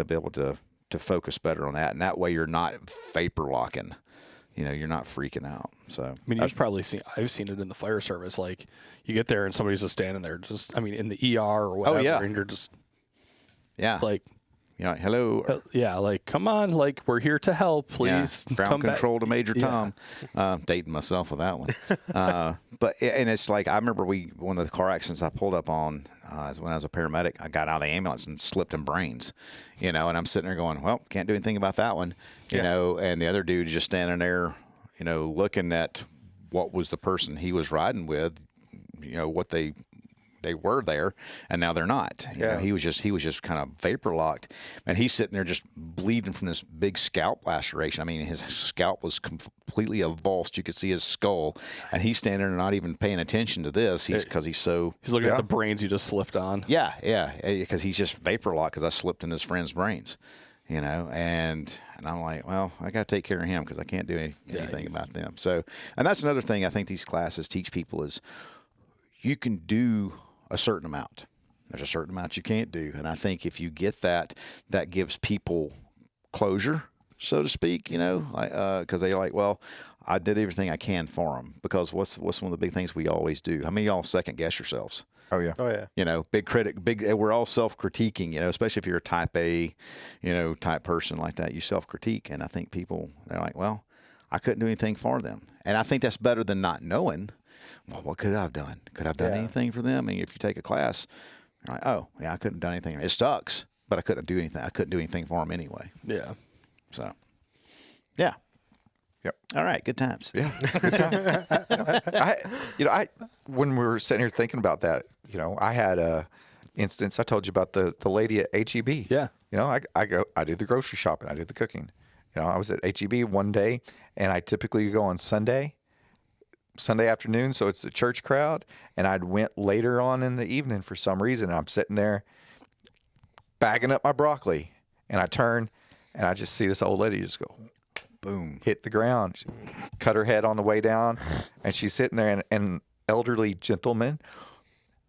be able to focus better on that. And that way you're not vapor locking. You're not freaking out. So I've seen it in the fire service. Like you get there and somebody's just standing there, in the ER or whatever, and you're just like. Hello. Like, come on, like, we're here to help, please. Ground control to Major Tom. Dating myself with that one. And it's like, I remember one of the car accidents I pulled up on when I was a paramedic, I got out of the ambulance and slipped in brains, and I'm sitting there going, well, can't do anything about that one, you know, and the other dude just standing there, looking at what was the person he was riding with, what they were there, and now they're not. You know, he was just kind of vapor locked, and he's sitting there just bleeding from this big scalp laceration. His scalp was completely avulsed. You could see his skull, and he's standing there not even paying attention to this. He's looking at the brains you just slipped on. Because he's just vapor locked because I slipped in his friend's brains. And I'm like, well, I got to take care of him because I can't do anything about them. So, and that's another thing I think these classes teach people is you can do a certain amount. There's a certain amount you can't do. And I think if you get that gives people closure, so to speak, because they're like, well, I did everything I can for them. Because what's one of the big things we always do? How many of y'all second guess yourselves? Oh yeah. Big critic, we're all self-critiquing, especially if you're a type A, type person like that, you self-critique. And I think people, they're like, well, I couldn't do anything for them. And I think that's better than not knowing, well, what could I have done? Could I have done anything for them? If you take a class, you're like, oh, yeah, I couldn't have done anything. It sucks, but I couldn't do anything. I couldn't do anything for them anyway. Yeah. So, yeah. Yep. All right. Good times. Yeah. Good time. When we were sitting here thinking about that, I had a instance. I told you about the lady at HEB. Yeah. I do the grocery shopping. I do the cooking. I was at HEB one day, and I typically go on Sunday afternoon, so it's the church crowd, and I'd went later on in the evening for some reason. And I'm sitting there bagging up my broccoli, and I turn, and I just see this old lady just go, boom, hit the ground. She cut her head on the way down, and she's sitting there. And an elderly gentleman,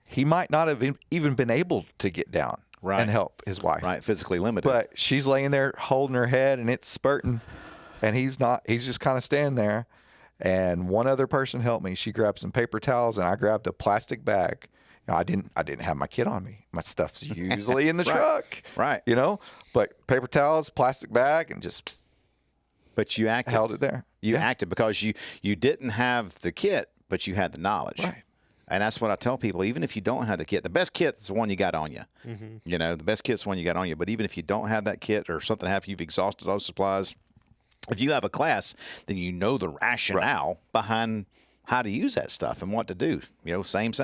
he might not have even been able to get down and help his wife. Right, physically limited. But she's laying there holding her head, and it's spurting, and he's not. He's just kind of standing there. And one other person helped me. She grabbed some paper towels, and I grabbed a plastic bag. I didn't have my kit on me. My stuff's usually in the truck. Right. But paper towels, plastic bag, and just but you acted. Held it there. You acted because you didn't have the kit, but you had the knowledge. Right. And that's what I tell people. Even if you don't have the kit, the best kit is the one you got on you. The best kit's the one you got on you. But even if you don't have that kit or something happens, you've exhausted those supplies. If you have a class, then you know the rationale behind how to use that stuff and what to do. Same.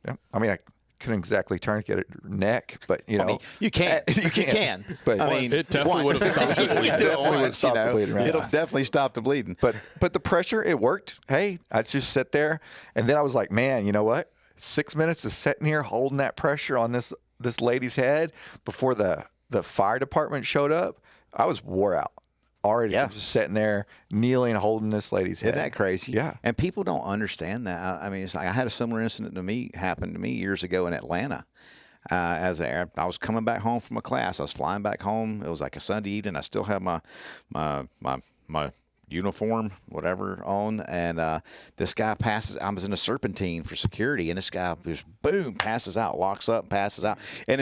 Yeah. I mean, I couldn't exactly tourniquet her neck, but I mean, you can. You can. But I mean, it definitely would have stopped the bleeding. It'll definitely stop the bleeding. But the pressure, it worked. Hey, I just sit there, and then I was like, man, you know what? 6 minutes of sitting here holding that pressure on this lady's head before the fire department showed up, I was wore out. Already just sitting there, kneeling, holding this lady's head. Isn't that crazy? Yeah. And people don't understand that. I mean, it's like I had a similar incident happen to me years ago in Atlanta. I was coming back home from a class. I was flying back home. It was like a Sunday evening. I still have my uniform, whatever, on, and this guy passes. I was in a serpentine for security, and this guy just boom passes out, locks up, and passes out. And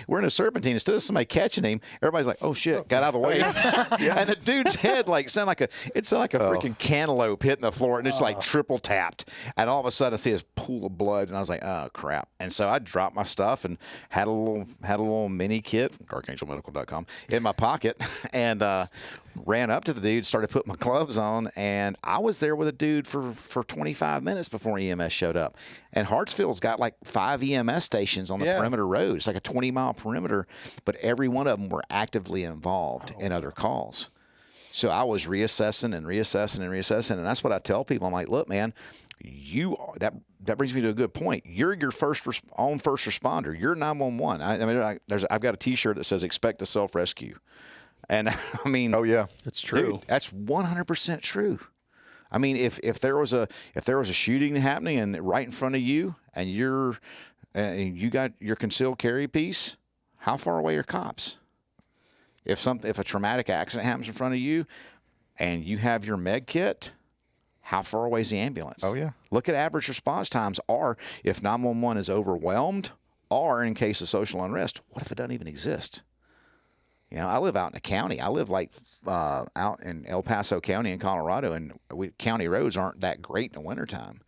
we're in a serpentine. Instead of somebody catching him, everybody's like, "Oh shit!" Got out of the way, and the dude's head sounded like a freaking cantaloupe hitting the floor, and it's like triple tapped. And all of a sudden, I see this pool of blood, and I was like, "Oh crap!" And so I dropped my stuff and had a little mini kit, darkangelmedical.com, in my pocket, and ran up to the dude, started putting my gloves on, and I was there with a dude for 25 minutes before EMS showed up. And Hartsville's got like 5 EMS stations on the perimeter road. It's like a 20-mile perimeter, but every one of them were actively involved in other calls. So I was reassessing, and that's what I tell people. I'm like, look, man, that brings me to a good point. You're your own first responder. You're 911. I've got a T-shirt that says "Expect a self-rescue." And I mean, oh yeah, it's true. Dude, that's 100% true. I mean, if there was a shooting happening and right in front of you, and you got your concealed carry piece, how far away are cops? If a traumatic accident happens in front of you, and you have your med kit, how far away is the ambulance? Oh yeah. Look at average response times. Or if 911 is overwhelmed, or in case of social unrest, what if it doesn't even exist? I live out in a county. I live out in El Paso County in Colorado, and county roads aren't that great in the wintertime.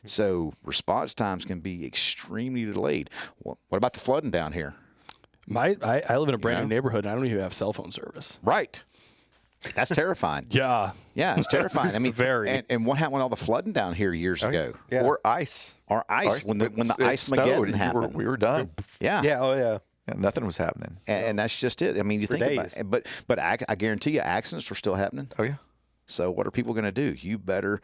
So response times can be extremely delayed. What about the flooding down here? I live in a brand new neighborhood, and I don't even have cell phone service. Right. That's terrifying. Yeah, it's terrifying. I mean, very. And what happened with all the flooding down here years ago? Yeah. Or ice. When the ice Mageddon happened. We were done. Yeah. Yeah. Oh yeah. Nothing was happening. And that's just it. I mean, you think about it. But I guarantee you accidents were still happening. Oh, yeah. So what are people going to do? You better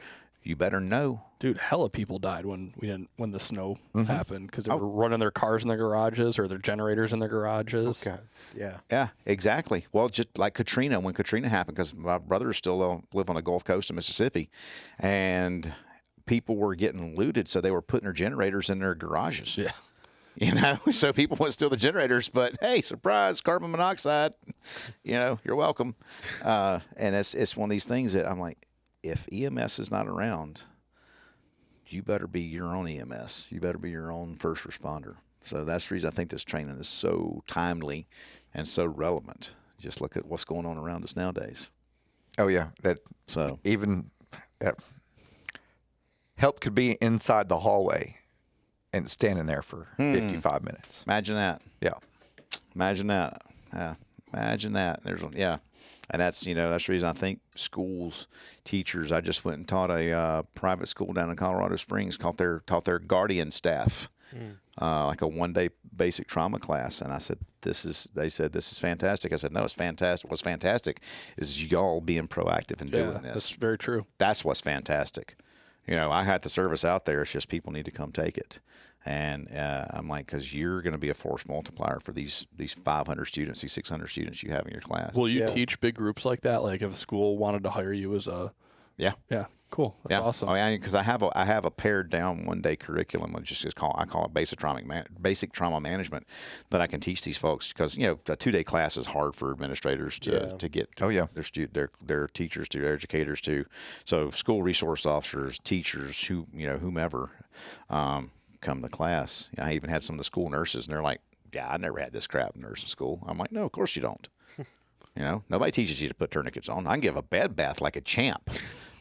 know. Dude, hella people died when the snow happened because they were running their cars in their garages or their generators in their garages. Okay. Yeah. Yeah, exactly. Well, just like Katrina, when Katrina happened, because my brothers still live on the Gulf Coast of Mississippi, and people were getting looted, so they were putting their generators in their garages. Yeah. So people wouldn't steal the generators, but hey, surprise, carbon monoxide, you're welcome. And it's one of these things that I'm like, if EMS is not around, you better be your own EMS. You better be your own first responder. So that's the reason I think this training is so timely and so relevant. Just look at what's going on around us nowadays. Oh yeah. Help could be inside the hallway and standing there for 55 minutes. Imagine that. Yeah. Imagine that. Yeah. Imagine that. And that's the reason I think schools, teachers. I just went and taught a private school down in Colorado Springs. Taught their guardian staff like a 1-day basic trauma class. And I said, they said, this is fantastic. I said, no, it's fantastic. What's fantastic is y'all being proactive and doing this. That's very true. That's what's fantastic. I had the service out there. It's just people need to come take it. And I'm like, because you're going to be a force multiplier for these 500 students, these 600 students you have in your class. Will you teach big groups like that? Like if a school wanted to hire you as a Yeah. Cool. That's awesome. I mean, because I have a pared down 1-day curriculum, which is I call it basic trauma management, that I can teach these folks, because a 2-day class is hard for administrators to get their teachers to, their educators to. So school resource officers, teachers, whomever come to class. I even had some of the school nurses, and they're like, "Yeah, I never had this crap in nursing school." I'm like, "No, of course you don't." Nobody teaches you to put tourniquets on. I can give a bed bath like a champ.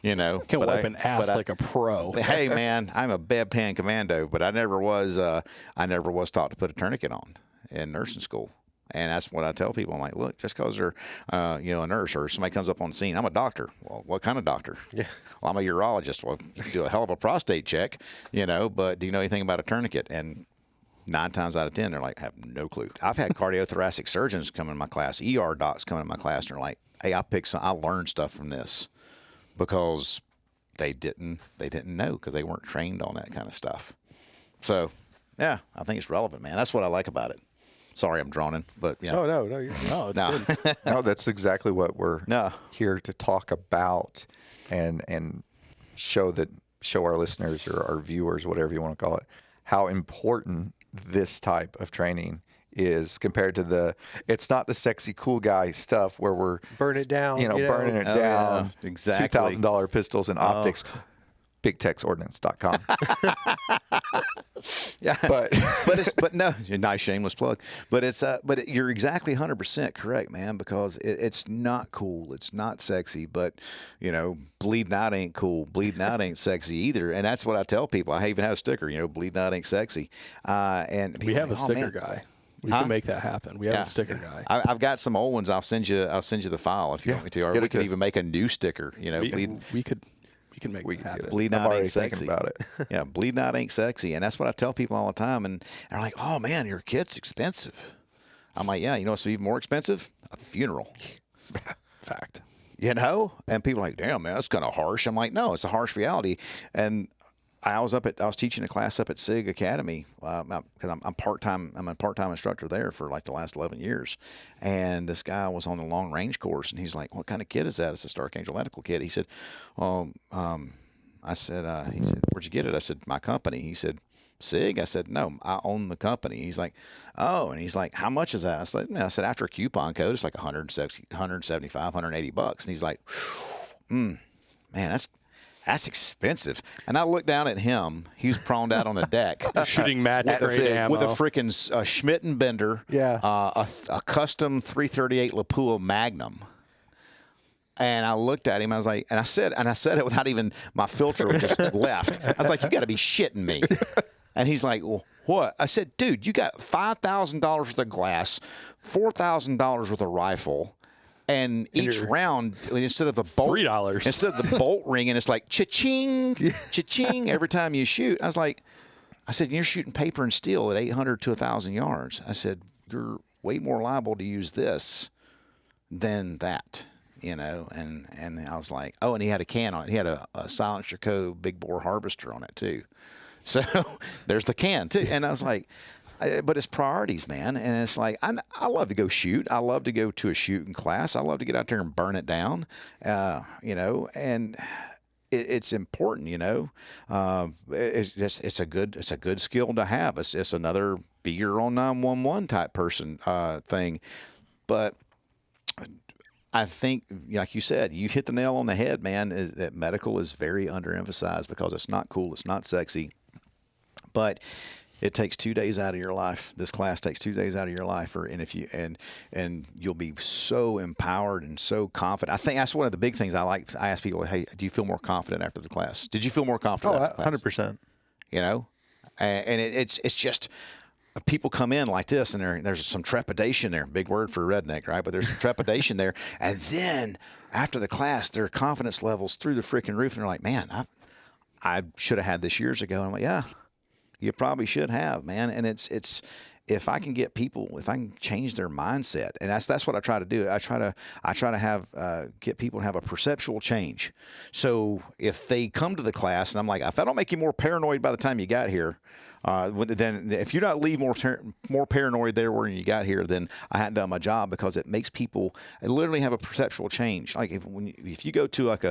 Can wipe an ass like a pro. Hey man, I'm a bedpan commando, but I never was taught to put a tourniquet on in nursing school. And that's what I tell people. I'm like, look, just because they're a nurse or somebody comes up on the scene, I'm a doctor. Well, what kind of doctor? Yeah. Well, I'm a urologist. Well, you can do a hell of a prostate check, but do you know anything about a tourniquet? And 9 times out of 10, they're like, I have no clue. I've had cardiothoracic surgeons come in my class, ER docs come in my class, and they're like, hey, I learned stuff from this, because they didn't know, because they weren't trained on that kind of stuff. So, yeah, I think it's relevant, man. That's what I like about it. Sorry, I'm droning, but yeah. Oh no, you're No. No, that's exactly what we're here to talk about, and show our listeners or our viewers, whatever you want to call it, how important this type of training is compared to it's not the sexy cool guy stuff where we're burn it down, burning it down. Yeah, exactly. $2,000 pistols and optics. BigTexOrdnance.com. Yeah, but no, nice shameless plug. But you're exactly 100% correct, man. Because it's not cool, it's not sexy. But bleeding out ain't cool. Bleeding out ain't sexy either. And that's what I tell people. I even have a sticker. Bleeding out ain't sexy. And we have a sticker guy. We can make that happen. We have a sticker guy. I've got some old ones. I'll send you the file if you want me to. Or we could even make a new sticker. We can make it happen. Bleeding out ain't sexy. About it. Yeah, bleeding out ain't sexy. And that's what I tell people all the time. And they're like, oh, man, your kit's expensive. I'm like, yeah, what's even more expensive? A funeral. Fact. And people are like, damn, man, that's kind of harsh. I'm like, no, it's a harsh reality. And I was teaching a class up at SIG Academy, because I'm a part-time instructor there for like the last 11 years. And this guy was on the long range course, and he's like, what kind of kid is that? It's a Stark Angel Medical kid. He said, he said, where'd you get it? I said, my company. He said, SIG? I said, no, I own the company. He's like, oh, and he's like, how much is that? I said, after a coupon code, it's like $175, $180. And he's like, man, that's expensive. And I looked down at him. He was proned out on the deck. Shooting magic ammo. With a freaking Schmidt and Bender. Yeah. A custom .338 Lapua Magnum. And I looked at him. I was like, and I said it without even, my filter just left. I was like, you got to be shitting me. And he's like, well, what? I said, dude, you got $5,000 worth of glass, $4,000 worth of rifle. And each round, instead of the bolt, $3, instead of the bolt ringing, it's like cha-ching, cha-ching every time you shoot. I said, you're shooting paper and steel at 800 to 1,000 yards. I said, you're way more liable to use this than that, And I was like, oh, and he had a can on it. He had a Silencer Co. big bore harvester on it too. So there's the can too. And I was like, but it's priorities, man. And it's like, I love to go shoot. I love to go to a shooting class. I love to get out there and burn it down, and it's important, it's a good skill to have. It's another be your own 911 type person thing. But I think, like you said, you hit the nail on the head, man, that medical is very underemphasized because it's not cool. It's not sexy. But it takes 2 days out of your life. This class takes 2 days out of your life, and you'll be so empowered and so confident. I think that's one of the big things I like. I ask people, "Hey, do you feel more confident after the class? Did you feel more confident?" Oh, 100%. And it's just people come in like this, and there's some trepidation there. Big word for redneck, right? But there's some trepidation there, and then after the class, their confidence levels through the freaking roof, and they're like, "Man, I should have had this years ago." And I'm like, "Yeah. You probably should have, man." And it's if I can get people, if I can change their mindset, and that's what I try to do. I try to have get people to have a perceptual change. So if they come to the class and I'm like, if I don't make you more paranoid by the time you got here, then if you don't leave more paranoid there when you got here, then I hadn't done my job, because it makes people literally have a perceptual change. Like if you go to like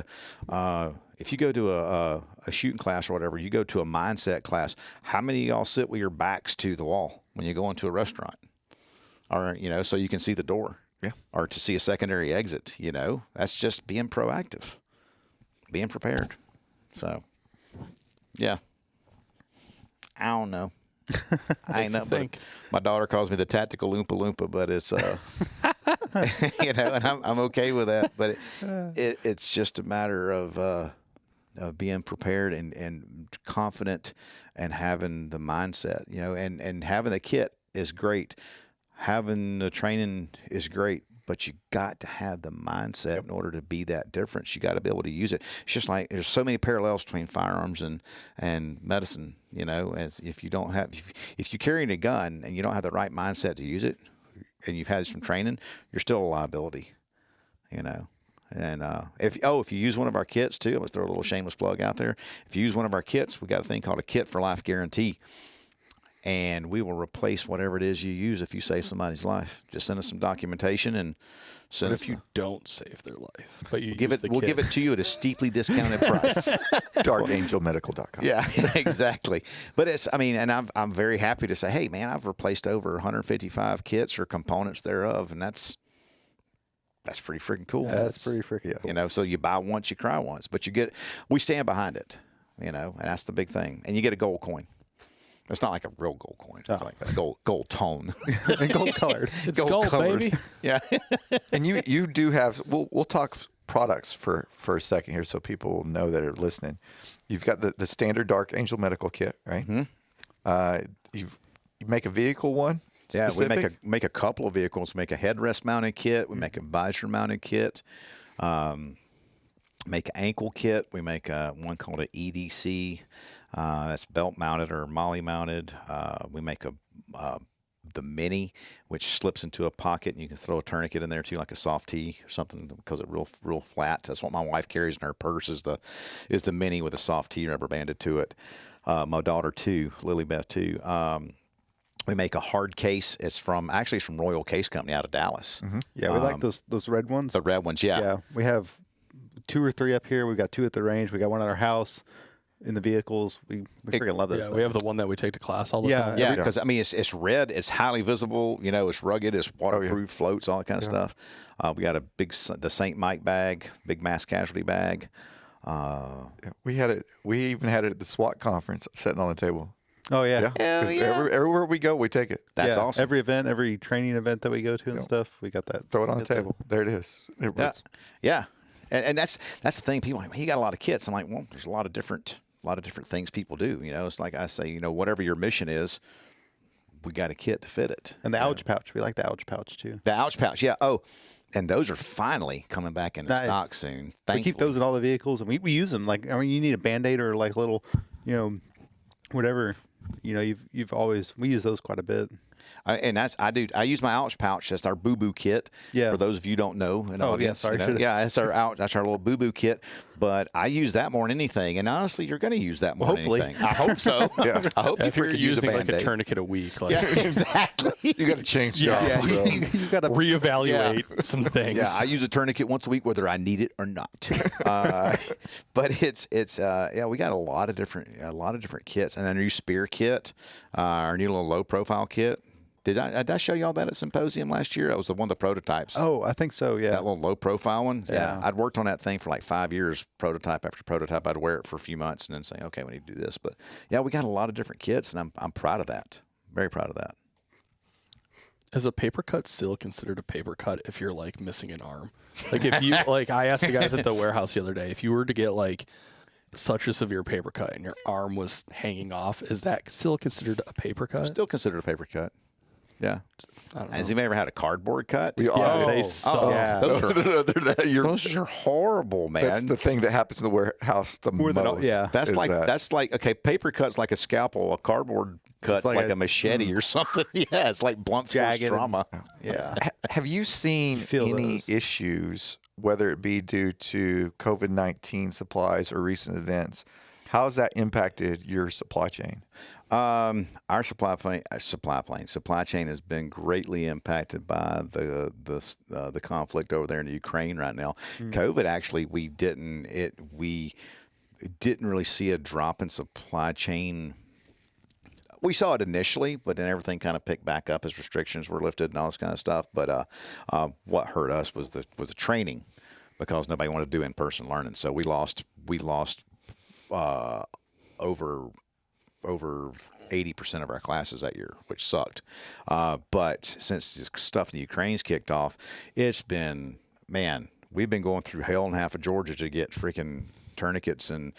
if you go to a shooting class or whatever, you go to a mindset class, how many of y'all sit with your backs to the wall when you go into a restaurant? Or, so you can see the door. Yeah. Or to see a secondary exit, That's just being proactive, being prepared. So, yeah. I don't know. I ain't nothing. My daughter calls me the tactical Oompa Loompa, but it's and I'm okay with that. But it's just a matter of being prepared and confident and having the mindset, and having the kit is great. Having the training is great, but you got to have the mindset in order to be that difference. You got to be able to use it. It's just like there's so many parallels between firearms and medicine, as if you don't have, if you're carrying a gun and you don't have the right mindset to use it, and you've had some training, you're still a liability, And if you use one of our kits too, I'm gonna throw a little shameless plug out there. If you use one of our kits, we got a thing called a kit for life guarantee. And we will replace whatever it is you use if you save somebody's life. Just send us some documentation and send us. If you don't save their life, but you we'll give it to you at a steeply discounted price. DarkAngelMedical.com. Yeah, exactly. But and I'm very happy to say, hey man, I've replaced over 155 kits or components thereof, and that's pretty freaking cool. Yeah, that's pretty freaking cool. So you buy once, you cry once, but we stand behind it, and that's the big thing. And you get a gold coin. It's not like a real gold coin. It's like a gold tone. Gold colored. It's gold, baby. Yeah. And you do have, we'll talk products for a second here so people know that are listening. You've got the standard Dark Angel medical kit, right? Mm-hmm. You make a vehicle one? Yeah, specific? we make a couple of vehicles. We make a headrest mounted kit. We make a visor mounted kit. Make an ankle kit. We make one called an EDC. That's belt mounted or molly mounted. We make the mini, which slips into a pocket, and you can throw a tourniquet in there too, like a soft tee or something, because it's real flat. That's what my wife carries in her purse is the mini with a soft tee rubber banded to it. My daughter too, Lilybeth too. We make a hard case. It's from Royal Case Company out of Dallas. Mm-hmm. Yeah, we like those red ones. The red ones, yeah. Yeah, we have 2 or 3 up here. We've got 2 at the range. We got one at our house. In the vehicles, we freaking love those. Yeah, we have the one that we take to class all the time. Yeah, because it's red, it's highly visible. It's rugged, it's waterproof, floats, all that kind of stuff. We got the St. Mike bag, big mass casualty bag. We had it. We even had it at the SWAT conference, sitting on the table. Oh yeah, Everywhere we go, we take it. That's awesome. Every event, every training event that we go to and stuff, we got that. Throw it on the table. There it is. Yeah. And that's the thing. People are like, you got a lot of kits. I'm like, well, there's a lot of different things people do. It's like I say, whatever your mission is, we got a kit to fit it. And the ouch pouch, we like the ouch pouch too. The ouch pouch, yeah. Oh, and those are finally coming back into stock soon. Thankfully. We keep those in all the vehicles, and we use them. Like, you need a Band-Aid or like little, whatever. You've always, we use those quite a bit. I use my ouch pouch. That's our boo-boo kit. Yeah. For those of you who don't know. Yeah, that's our ouch. That's our little boo-boo kit. But I use that more than anything. And honestly, you're going to use that more than anything. I hope so. Yeah. I hope if you're using like a tourniquet a week. Yeah, exactly. You got to change jobs. Yeah. You got to reevaluate some things. Yeah, I use a tourniquet once a week, whether I need it or not. But it's we got a lot of different kits. And then our new spear kit, our new little low profile kit. Did I show you all that at Symposium last year? That was one of the prototypes. Oh, I think so, yeah. That little low profile one? Yeah. I'd worked on that thing for like 5 years, prototype after prototype. I'd wear it for a few months and then say, okay, we need to do this. But yeah, we got a lot of different kits, and I'm proud of that. Very proud of that. Is a paper cut still considered a paper cut if you're like missing an arm? Like if you I asked the guys at the warehouse the other day, if you were to get like such a severe paper cut and your arm was hanging off, is that still considered a paper cut? Still considered a paper cut. Yeah. Has anybody ever had a cardboard cut? They suck. Oh, yeah. Those are horrible, man. That's the thing that happens in the warehouse the most. That's like okay, paper cut's like a scalpel. A cardboard cuts like a machete or something. Yeah, it's like blunt force trauma. Yeah. Have you seen any issues, whether it be due to COVID-19 supplies or recent events? How has that impacted your supply chain? Our supply chain has been greatly impacted by the conflict over there in the Ukraine right now. COVID, actually, we didn't really see a drop in supply chain. We saw it initially, but then everything kind of picked back up as restrictions were lifted and all this kind of stuff. But what hurt us was the training, because nobody wanted to do in-person learning. So we lost over 80% of our classes that year, which sucked. But since this stuff in the Ukraine's kicked off, it's been, man, we've been going through hell in half of Georgia to get freaking tourniquets, and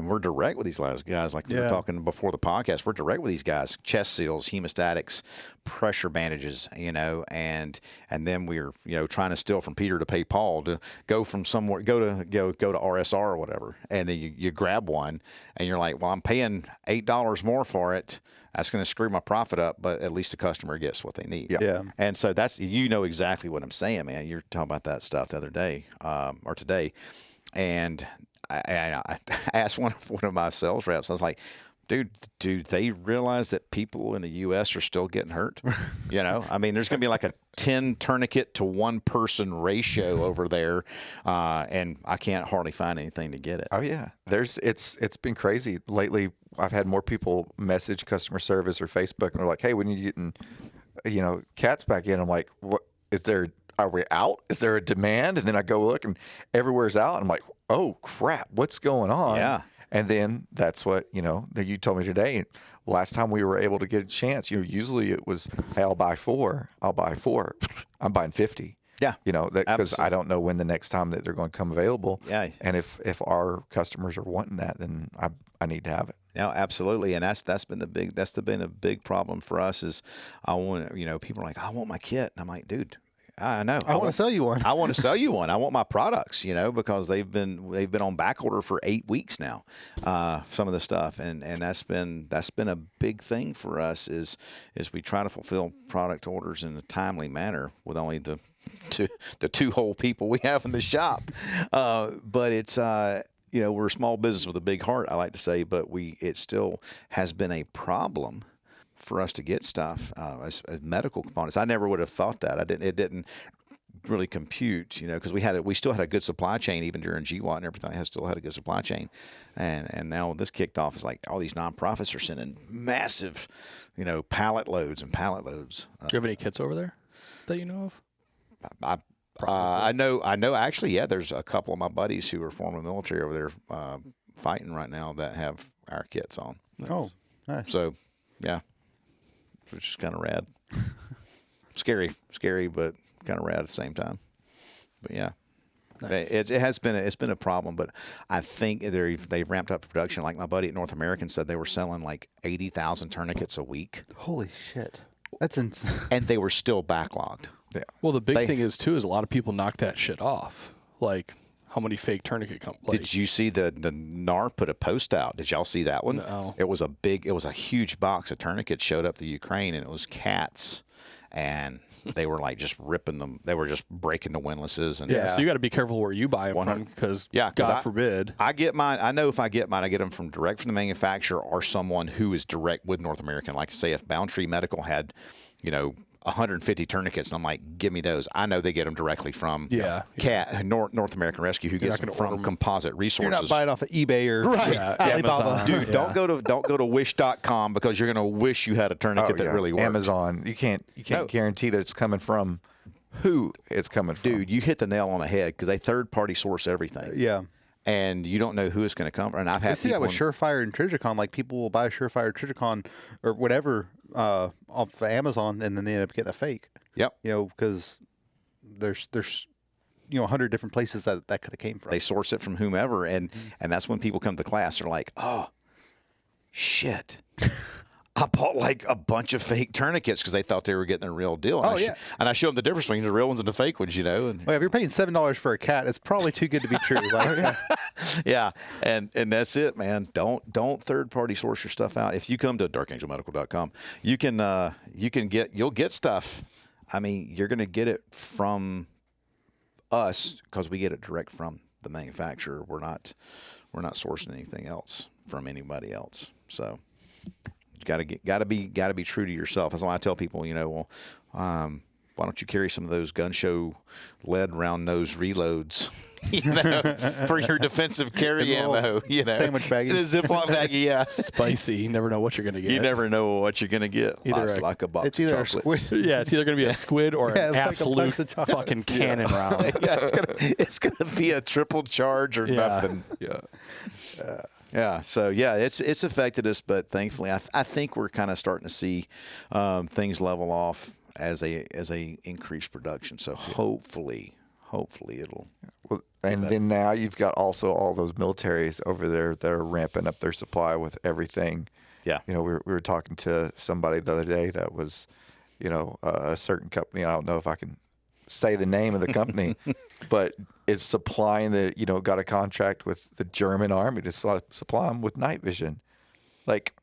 we're direct with these guys, like we were talking before the podcast. We're direct with these guys: chest seals, hemostatics, pressure bandages, and then we're trying to steal from Peter to pay Paul, to go from somewhere, go to RSR or whatever, and then you grab one and you're like, well, I'm paying $8 more for it. That's going to screw my profit up, but at least the customer gets what they need. Yeah. And so that's, exactly what I'm saying, man. You're talking about that stuff the other day, or today, and I asked one of my sales reps, I was like, dude, do they realize that people in the U.S. are still getting hurt? I mean, there's going to be like a 10 tourniquet to 1 person ratio over there, and I can't hardly find anything to get it. Oh yeah, it's been crazy lately. I've had more people message customer service or Facebook, and they're like, "Hey, when you getting, cats back in?" I'm like, "What is there? Are we out? Is there a demand?" And then I go look, and everywhere's out. I'm like, "Oh crap, what's going on?" Yeah. And then that's what, that you told me today. Last time we were able to get a chance, usually it was, hey, I'll buy 4. I'm buying 50. Yeah. Because I don't know when the next time that they're going to come available. Yeah. And if our customers are wanting that, then I need to have it. No, absolutely, and that's been a big problem for us. Is I want, people are like, I want my kit, and I'm like, dude, I know. I want to sell you one. I want to sell you one. I want my products, because they've been on back order for 8 weeks now. Some of the stuff, and that's been a big thing for us. Is we try to fulfill product orders in a timely manner with only the two whole people we have in the shop. But it's we're a small business with a big heart, I like to say, but it still has been a problem for us to get stuff as medical components. I never would have thought that. It didn't really compute, because we still had a good supply chain even during GWAT and everything. I still had a good supply chain, and now this kicked off. It's like all these nonprofits are sending massive, pallet loads and pallet loads. Do you have any kits over there that you know of? I know. Actually, yeah. There's a couple of my buddies who are former military over there fighting right now that have our kits on. Oh, nice. So, yeah. Which is kind of rad. Scary, but kind of rad at the same time. But yeah, nice. It's been a problem. But I think they've ramped up production. Like my buddy at North American said, they were selling like 80,000 tourniquets a week. Holy shit, that's insane. And they were still backlogged. Yeah. Well, the big thing is a lot of people knock that shit off. Like, how many fake tourniquet companies? Did you see the NAR put a post out? Did y'all see that one? No. It was a huge box of tourniquets showed up to Ukraine, and it was cats, and they were like just ripping them. They were just breaking the windlasses. And so you got to be careful where you buy them from, because God forbid. I get mine. I know if I get mine, I get them from direct from the manufacturer or someone who is direct with North American. Like say if Boundtree Medical had, 150 tourniquets, and I'm like, give me those. I know they get them directly from North American Rescue, who gets them from Composite Resources. You're not buying off of eBay or Alibaba. Dude, don't go to wish.com, because you're going to wish you had a tourniquet that really works. Amazon. You can't guarantee that it's coming from who it's coming from. Dude, you hit the nail on the head, because they third-party source everything. Yeah. And you don't know who it's going to come from. And I've had I see that with Surefire and Trigicon. Like people will buy Surefire, Trigicon, or whatever off of Amazon, and then they end up getting a fake. Yep. Because there's 100 different places that could have came from. They source it from whomever, and that's when people come to class. They're like, oh, shit. I bought like a bunch of fake tourniquets because they thought they were getting a real deal. And and I showed them the difference between the real ones and the fake ones, you know. And, well, if you're paying $7 for a cat, it's probably too good to be true. Like, yeah, and that's it, man. Don't third party source your stuff out. If you come to darkangelmedical.com, you'll get stuff. I mean, you're going to get it from us because we get it direct from the manufacturer. We're not sourcing anything else from anybody else. So you got to be true to yourself. That's why I tell people, you know, well, why don't you carry some of those gun show lead round nose reloads, you know, for your defensive carry ammo, you know, sandwich baggies, the Ziploc baggie, yeah, spicy. You never know what you're gonna get. You never know what you're gonna get. Either like a box it's either of chocolates. a squid. Yeah, it's either gonna be a squid or an like absolute fucking cannon round. Yeah, it's gonna be a triple charge or nothing. Yeah. So yeah, it's affected us, but thankfully, I think we're kind of starting to see things level off as a increased production. So hopefully it'll. Well, and then now you've got also all those militaries over there that are ramping up their supply with everything. Yeah. You know, we were talking to somebody the other day that was, you know, a certain company. I don't know if I can say the name of the company, but it's supplying got a contract with the German army to supply them with night vision. Like,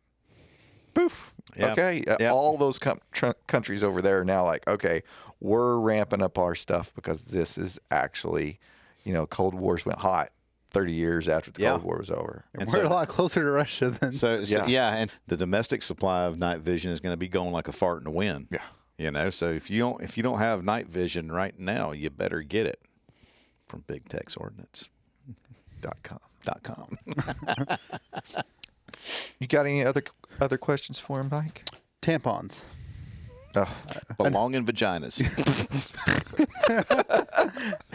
poof. Yep. Okay. Yep. All those countries over there are now like, okay, we're ramping up our stuff because this is actually, you know, Cold Wars went hot 30 years after the Cold War was over. And we're a lot closer to Russia than. So and the domestic supply of night vision is going to be going like a fart in the wind. Yeah. You know, so if you don't have night vision right now, you better get it from BigTexOrdnance.com. You got any other questions for him, Mike? Tampons. Oh, belong in vaginas.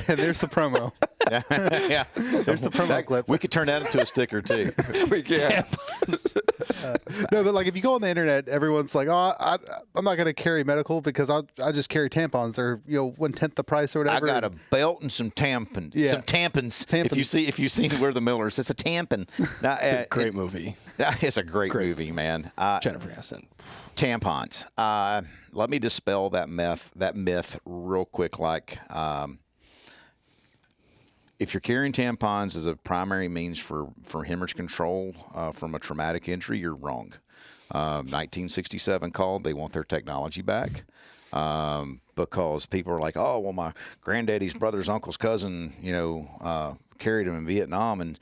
And there's the promo. Yeah. There's the promo clip. We could turn that into a sticker too. we can. No, but like if you go on the internet, everyone's like, "Oh, I'm not going to carry medical because I just carry tampons. They're 1/10 the price or whatever." I got a belt and some tampons. Yeah. Some tampons. If you see where the Millers, it's a tampon. Now, Great movie. It's a great movie, man. Jennifer Aniston. Tampons. Let me dispel that myth real quick. Like, if you're carrying tampons as a primary means for hemorrhage control from a traumatic injury, you're wrong. 1967 called. They want their technology back because people are like, oh, well, my granddaddy's brother's uncle's cousin, carried him in Vietnam and,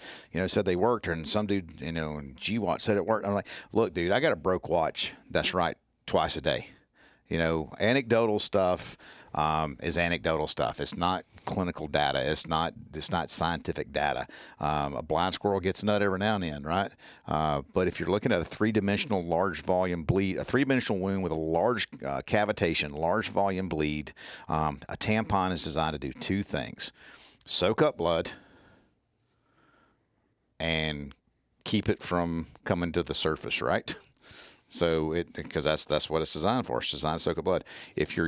said they worked. And some dude, in GWAT said it worked. I'm like, look, dude, I got a broke watch that's right twice a day. Anecdotal stuff is anecdotal stuff. It's not clinical data. It's not scientific data. A blind squirrel gets a nut every now and then, right? But if you're looking at a three-dimensional large volume bleed, a three-dimensional wound with a large cavitation, large volume bleed, a tampon is designed to do two things: soak up blood and keep it from coming to the surface, right? So because that's what it's designed for. It's designed to soak up blood. If you're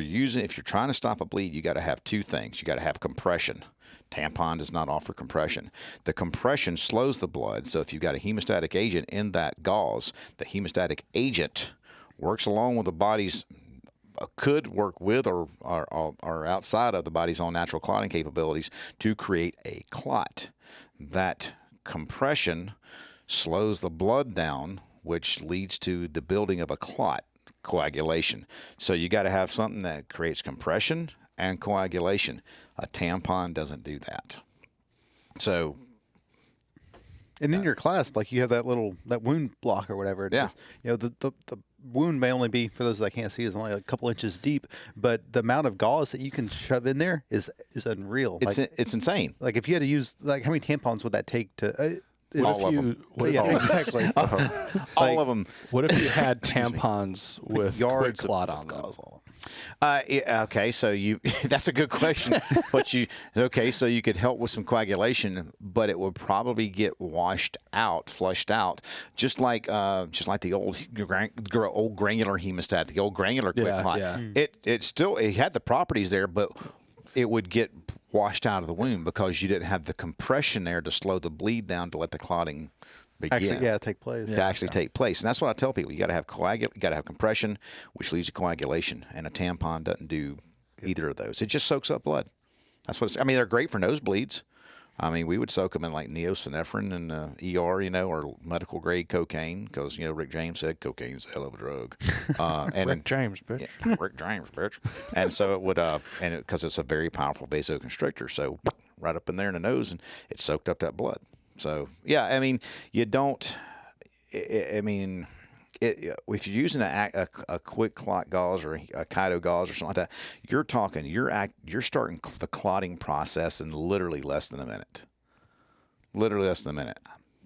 trying to stop a bleed, you got to have two things. You got to have compression. Tampon does not offer compression. The compression slows the blood. So if you've got a hemostatic agent in that gauze, the hemostatic agent works along with the body's could work with or outside of the body's own natural clotting capabilities to create a clot. That compression slows the blood down, which leads to the building of a clot, coagulation. So you got to have something that creates compression and coagulation. A tampon doesn't do that. So, and in your class, like you have that wound block or whatever. Yeah. The wound may only be, for those that can't see, is only a couple inches deep, but the amount of gauze that you can shove in there is unreal. It's insane. Like if you had to use, how many tampons would that take to? All of them. Exactly. All of them. What if you had tampons with quick clot on them? Okay, so that's a good question. But so you could help with some coagulation, but it would probably get flushed out, just like the old granular hemostat, the old granular quick clot. Yeah. It had the properties there, but it would get washed out of the wound because you didn't have the compression there to slow the bleed down to let the clotting begin. Actually, take place. To actually take place. And that's what I tell people. You got to have you got to have compression, which leads to coagulation. And a tampon doesn't do either of those. It just soaks up blood. That's what it's, I mean, they're great for nosebleeds. I mean, we would soak them in like neosynephrine and ER, or medical grade cocaine, because Rick James said cocaine's a hell of a drug. And Rick James, bitch. Yeah, Rick James, bitch. And so it would, because it's a very powerful vasoconstrictor, so right up in there in the nose, and it soaked up that blood. So yeah, I mean, you don't. I mean, if you're using a quick clot gauze or a Kaido gauze or something like that, you're starting the clotting process in literally less than a minute. Literally less than a minute.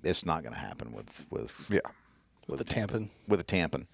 It's not going to happen with the tampon. With a tampon.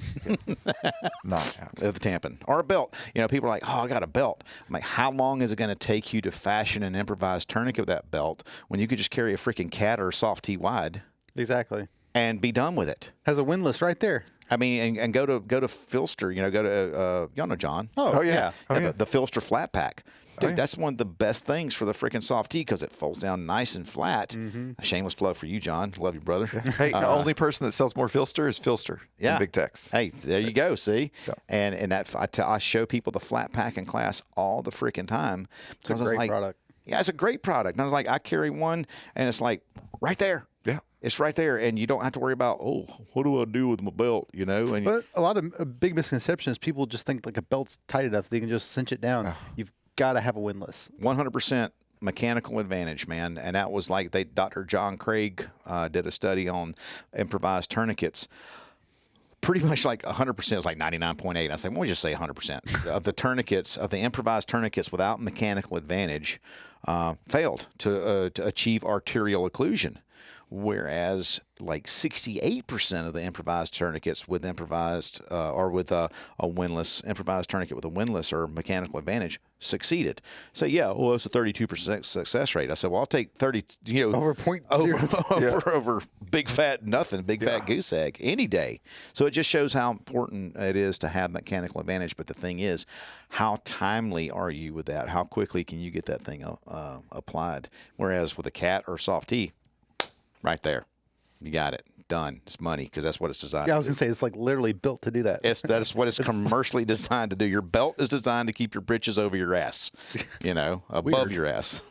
Not happening. With a tampon or a belt. People are like, oh, I got a belt. I'm like, how long is it going to take you to fashion an improvised tourniquet with that belt when you could just carry a freaking cat or a soft T wide? Exactly. And be done with it. Has a windlass right there. I mean, and go to Filster, go to y'all know John. Oh yeah. The Filster flat pack. Dude, yeah. that's one of the best things for the freaking soft tee because it folds down nice and flat. A shameless plug for you, John. Love you, brother. Hey, the only person that sells more Filster is Filster. Yeah. In Big Tex. Hey, there you go. See, Yeah. and that I show people the flat pack in class all the freaking time. It's a great product. Yeah, it's a great product. And I was like, I carry one, and it's like right there. Yeah. It's right there, and you don't have to worry about, what do I do with my belt, And But a lot of big misconceptions, people just think like a belt's tight enough they can just cinch it down. You've got to have a windlass. 100% mechanical advantage, man. And that was like Dr. John Craig did a study on improvised tourniquets. Pretty much like 100%, it was like 99.8. I said, well, we'll just say 100% of the tourniquets, of the improvised tourniquets without mechanical advantage, failed to achieve arterial occlusion. Whereas like 68% of the improvised tourniquets with improvised or with a windlass, improvised tourniquet with a windlass or mechanical advantage succeeded. So yeah, well, it's a 32% success rate. I said, well, I'll take 30, Over over big fat nothing, big fat goose egg any day. So it just shows how important it is to have mechanical advantage. But the thing is, how timely are you with that? How quickly can you get that thing applied? Whereas with a cat or soft T, right there, you got it done. It's money because that's what it's designed. Yeah, I to was do. gonna say it's like literally built to do that. That's what it's commercially designed to do. Your belt is designed to keep your britches over your ass, above your ass.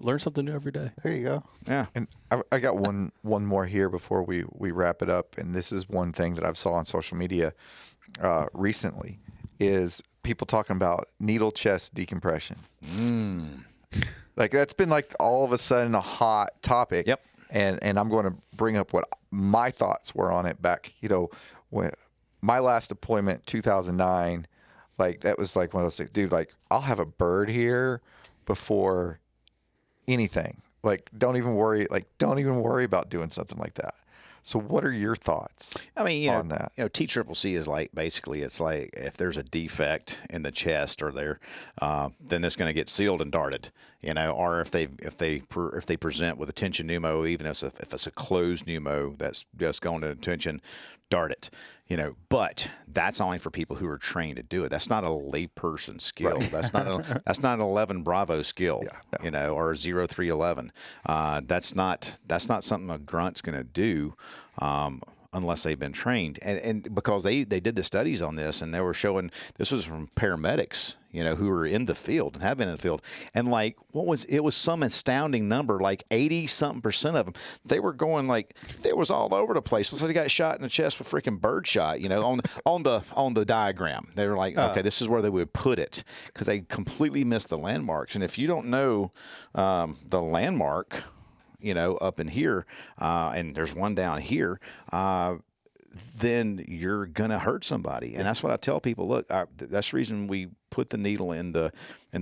Learn something new every day. There you go. Yeah. And I got one more here before we wrap it up. And this is one thing that I've saw on social media recently is people talking about needle chest decompression. Like that's been like all of a sudden a hot topic. Yep. And I'm going to bring up what my thoughts were on it back, when my last deployment, 2009, like that was like one of those things, dude, like I'll have a bird here before anything. Like, don't even worry about doing something like that. So what are your thoughts on that? TCCC is like, basically it's like if there's a defect in the chest or there, then it's going to get sealed and darted, or if they present with a tension pneumo, even if it's a closed pneumo that's just going to tension, dart it, but that's only for people who are trained to do it. That's not a layperson skill. Right. That's not an 11 Bravo skill, or a 0311. That's not something a grunt's going to do. Unless they've been trained, and because they did the studies on this, and they were showing this was from paramedics, who were in the field and have been in the field, and like it was some astounding number, like 80-something% of them, they were going like it was all over the place. So they got shot in the chest with freaking bird shot, on the diagram. They were like, okay, this is where they would put it because they completely missed the landmarks, and if you don't know the landmark, up in here, and there's one down here, then you're going to hurt somebody. And that's what I tell people. Look, that's the reason we put the needle in the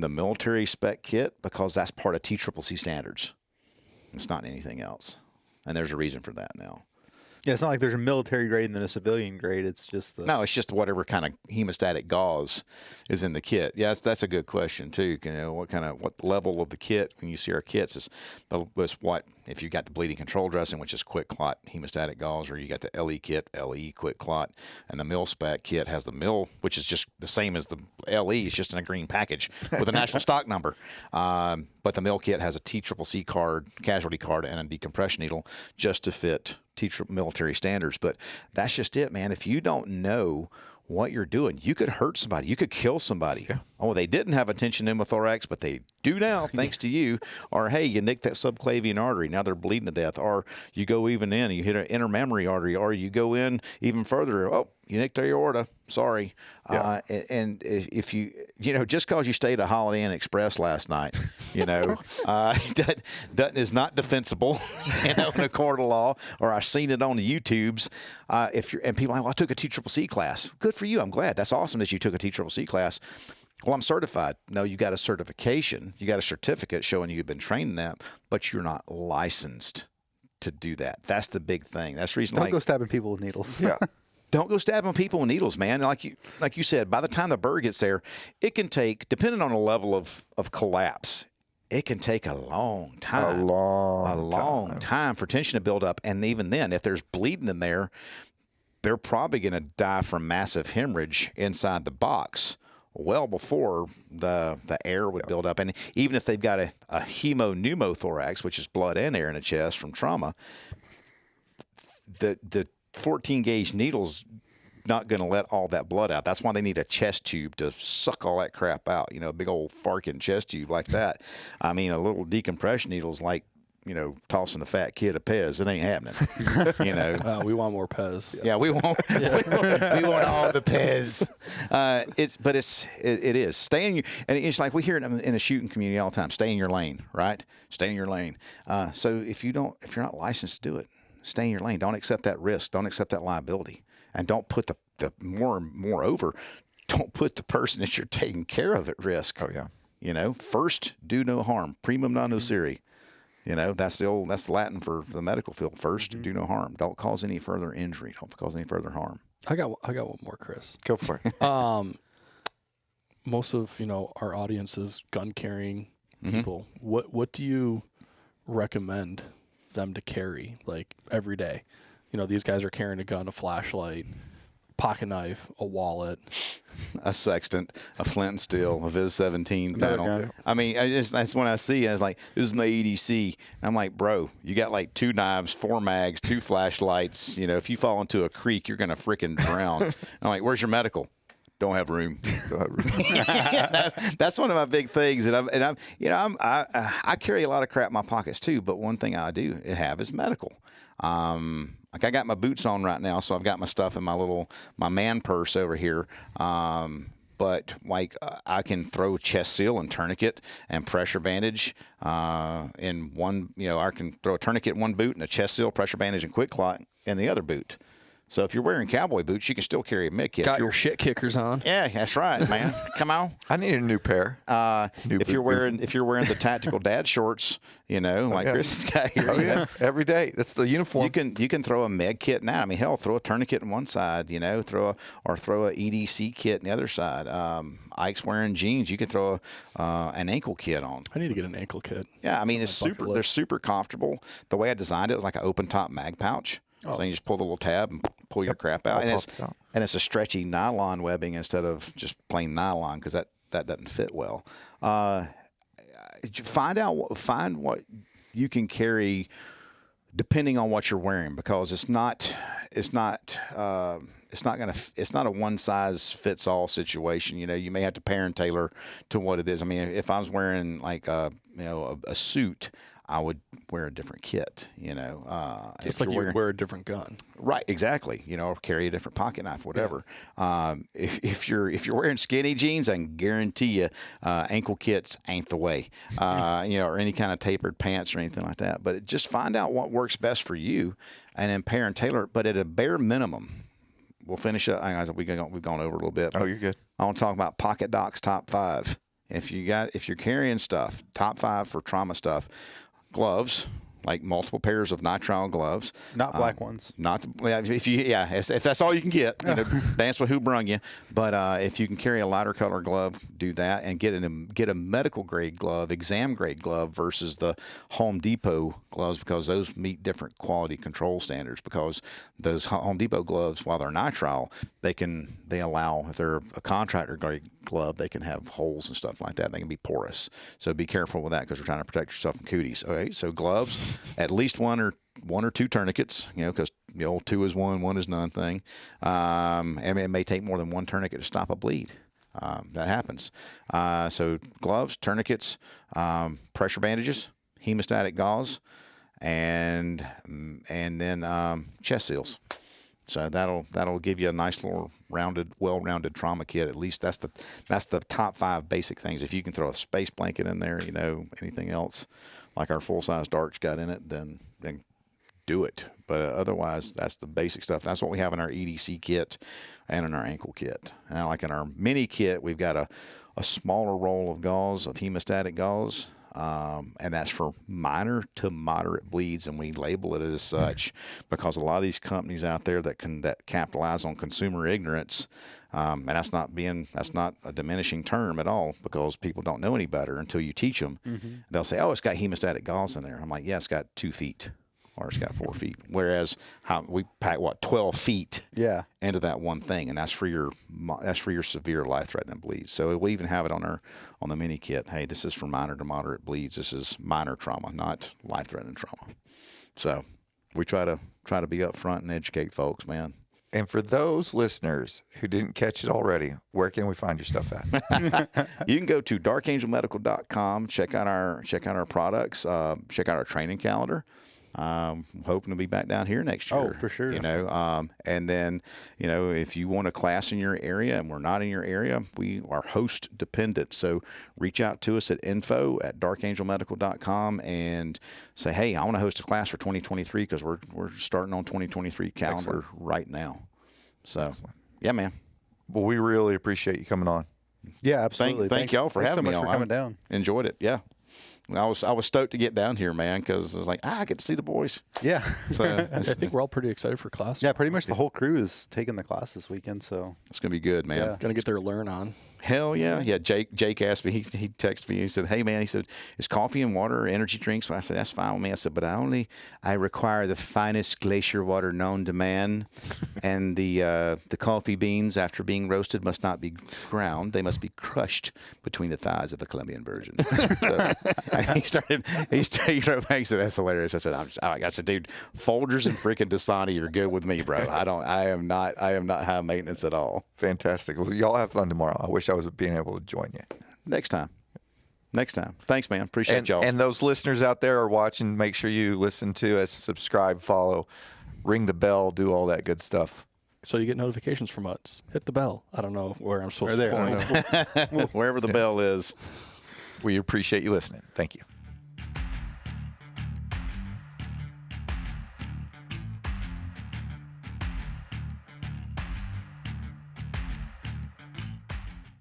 military spec kit, because that's part of TCCC standards. It's not anything else. And there's a reason for that now. Yeah, it's not like there's a military grade and then a civilian grade. It's just No, it's just whatever kind of hemostatic gauze is in the kit. Yes, that's a good question too. What level of the kit when you see our kits is what if you got the bleeding control dressing, which is quick clot hemostatic gauze, or you got the LE kit, LE quick clot, and the mil spec kit has the mil, which is just the same as the LE is just in a green package with a national stock number. But the mill kit has a TCCC card, casualty card, and a decompression needle just to fit military standards. But that's just it, man. If you don't know what you're doing, you could hurt somebody. You could kill somebody. Yeah. Oh, they didn't have a tension pneumothorax, but they do now, thanks to you. Or, hey, you nicked that subclavian artery. Now they're bleeding to death. Or you go even in, you hit an intermammary artery. Or you go in even further. Oh, you nicked the aorta. Sorry. Yeah. And if you just because you stayed at Holiday Inn Express last night, that is not defensible in a court of law. Or I've seen it on the YouTubes. And people are like, well, I took a TCCC class. Good for you. I'm glad. That's awesome that you took a TCCC class. Well, I'm certified. No, you got a certification. You got a certificate showing you've been trained in that, but you're not licensed to do that. That's the big thing. That's the reason. Don't go stabbing people with needles. Yeah. Don't go stabbing people with needles, man. Like you said, by the time the bird gets there, it can take, depending on the level of collapse, it can take a long time. A long time for tension to build up. And even then, if there's bleeding in there, they're probably going to die from massive hemorrhage inside the box well before the air would build up. And even if they've got a hemopneumothorax, which is blood and air in the chest from trauma, the 14 gauge needle's not going to let all that blood out. That's why they need a chest tube to suck all that crap out. A big old farking chest tube like that. I mean, a little decompression needle's like, tossing a fat kid a Pez. It ain't happening. We want more Pez. Yeah, we want we want all the Pez. It is stay in your, and it's like we hear it in a shooting community all the time. Stay in your lane, right? Stay in your lane. So if you're not licensed to do it, stay in your lane. Don't accept that risk. Don't accept that liability, and don't put moreover, don't put the person that you're taking care of at risk. Oh yeah. First do no harm. Primum non nocere. That's the Latin for the medical field. First, do no harm. Don't cause any further injury. Don't cause any further harm. I got one more, Chris. Go for it. Most of our audience is gun carrying people. What do you recommend them to carry like every day? These guys are carrying a gun, a flashlight, pocket knife, a wallet, a sextant, a flint and steel, a Viz 17 panel. I mean, that's when I see it. I was like, this is my EDC. And I'm like, bro, you got like 2 knives, 4 mags, 2 flashlights. If you fall into a creek, you're going to freaking drown. I'm like, where's your medical? Don't have room. That's one of my big things. I carry a lot of crap in my pockets too, but one thing I do have is medical. Like I got my boots on right now, so I've got my stuff in my man purse over here. But like I can throw chest seal and tourniquet and pressure bandage in one. I can throw a tourniquet in one boot and a chest seal, pressure bandage, and quick clot in the other boot. So if you're wearing cowboy boots, you can still carry a med kit. Got your shit kickers on. Yeah, that's right, man. Come on. I need a new pair. If you're wearing the tactical dad shorts, Chris's guy here. Oh yeah, every day. That's the uniform. You can throw a med kit now. I mean, hell, throw a tourniquet on one side. Throw a EDC kit on the other side. Ike's wearing jeans. You can throw an ankle kit on. I need to get an ankle kit. Yeah, I mean they're super comfortable. The way I designed it was like an open top mag pouch. Oh. So you just pull the little tab and pull your crap out, and it's a stretchy nylon webbing instead of just plain nylon because that doesn't fit well. Find what you can carry depending on what you're wearing because it's not a one size fits all situation. You may have to parent tailor to what it is. I mean, if I was wearing like a suit, I would wear a different kit, Just like you wear a different gun. Right, exactly. Or carry a different pocket knife, whatever. Yeah. If you're wearing skinny jeans, I can guarantee you ankle kits ain't the way. Or any kind of tapered pants or anything like that. But just find out what works best for you, and then pair and tailor it. But at a bare minimum, we'll finish up. We've gone over a little bit. Oh, you're good. I want to talk about Pocket Doc's top 5. If you're carrying stuff, top 5 for trauma stuff. Gloves, like multiple pairs of nitrile gloves. Not black ones. Not if that's all you can get, dance with who brung you. But if you can carry a lighter color glove, do that, and get a medical grade glove, exam grade glove versus the Home Depot gloves, because those meet different quality control standards. Because those Home Depot gloves, while they're nitrile, they allow, if they're a contractor grade glove, they can have holes and stuff like that. They can be porous. So be careful with that, because we're trying to protect yourself from cooties. Okay, so gloves, at least one or two tourniquets, because the old 2 is 1 is none thing. And it may take more than one tourniquet to stop a bleed. That happens. So gloves, tourniquets, pressure bandages, hemostatic gauze, and then chest seals. So that'll give you a nice little well-rounded trauma kit. At least that's the top 5 basic things. If you can throw a space blanket in there, anything else like our full-size Dark's got in it, then do it. But otherwise, that's the basic stuff. That's what we have in our EDC kit and in our ankle kit. And like in our mini kit, we've got a smaller roll of gauze, of hemostatic gauze. And that's for minor to moderate bleeds, and we label it as such because a lot of these companies out there that capitalize on consumer ignorance, and that's not a diminishing term at all, because people don't know any better until you teach them. They'll say, "Oh, it's got hemostatic gauze in there." I'm like, "Yeah, it's got 2 feet." Or it's got 4 feet. Whereas we pack 12 feet into that one thing, and that's for your severe life-threatening bleeds. So we even have it on the mini kit. Hey, this is for minor to moderate bleeds. This is minor trauma, not life-threatening trauma. So we try to be upfront and educate folks, man. And for those listeners who didn't catch it already, where can we find your stuff at? You can go to darkangelmedical.com, check out our products, check out our training calendar. Hoping to be back down here next year. Oh, for sure. And then, if you want a class in your area and we're not in your area, we are host dependent. So reach out to us at info@darkangelmedical.com and say, "Hey, I want to host a class for 2023 because we're starting on 2023 calendar right now." So, yeah, man. Well, we really appreciate you coming on. Yeah, absolutely. Thank y'all for having me on. For coming down. Enjoyed it. Yeah. I was stoked to get down here, man, because I was like, I get to see the boys. Yeah. So I think we're all pretty excited for class. Yeah, pretty much the whole crew is taking the class this weekend, so it's gonna be good, man. Yeah. Gonna get their learn on. Hell yeah. Yeah, Jake asked me, he texted me, he said, "Hey man," he said, "is coffee and water or energy drinks?" I said, "That's fine with me." I said, "But I require the finest glacier water known to man, and the coffee beans, after being roasted, must not be ground. They must be crushed between the thighs of a Colombian virgin." So, and he wrote back and said, "That's hilarious." I said, I said, "Dude, Folgers and freaking Dasani are good with me, bro. I am not high maintenance at all." Fantastic. Well, y'all have fun tomorrow. I wish I was being able to join you. Next time. Thanks, man. Appreciate y'all. And those listeners out there are watching, make sure you listen to us, subscribe, follow, ring the bell, do all that good stuff. So you get notifications from us. Hit the bell. I don't know where I'm supposed to point. Wherever the bell is. We appreciate you listening. Thank you.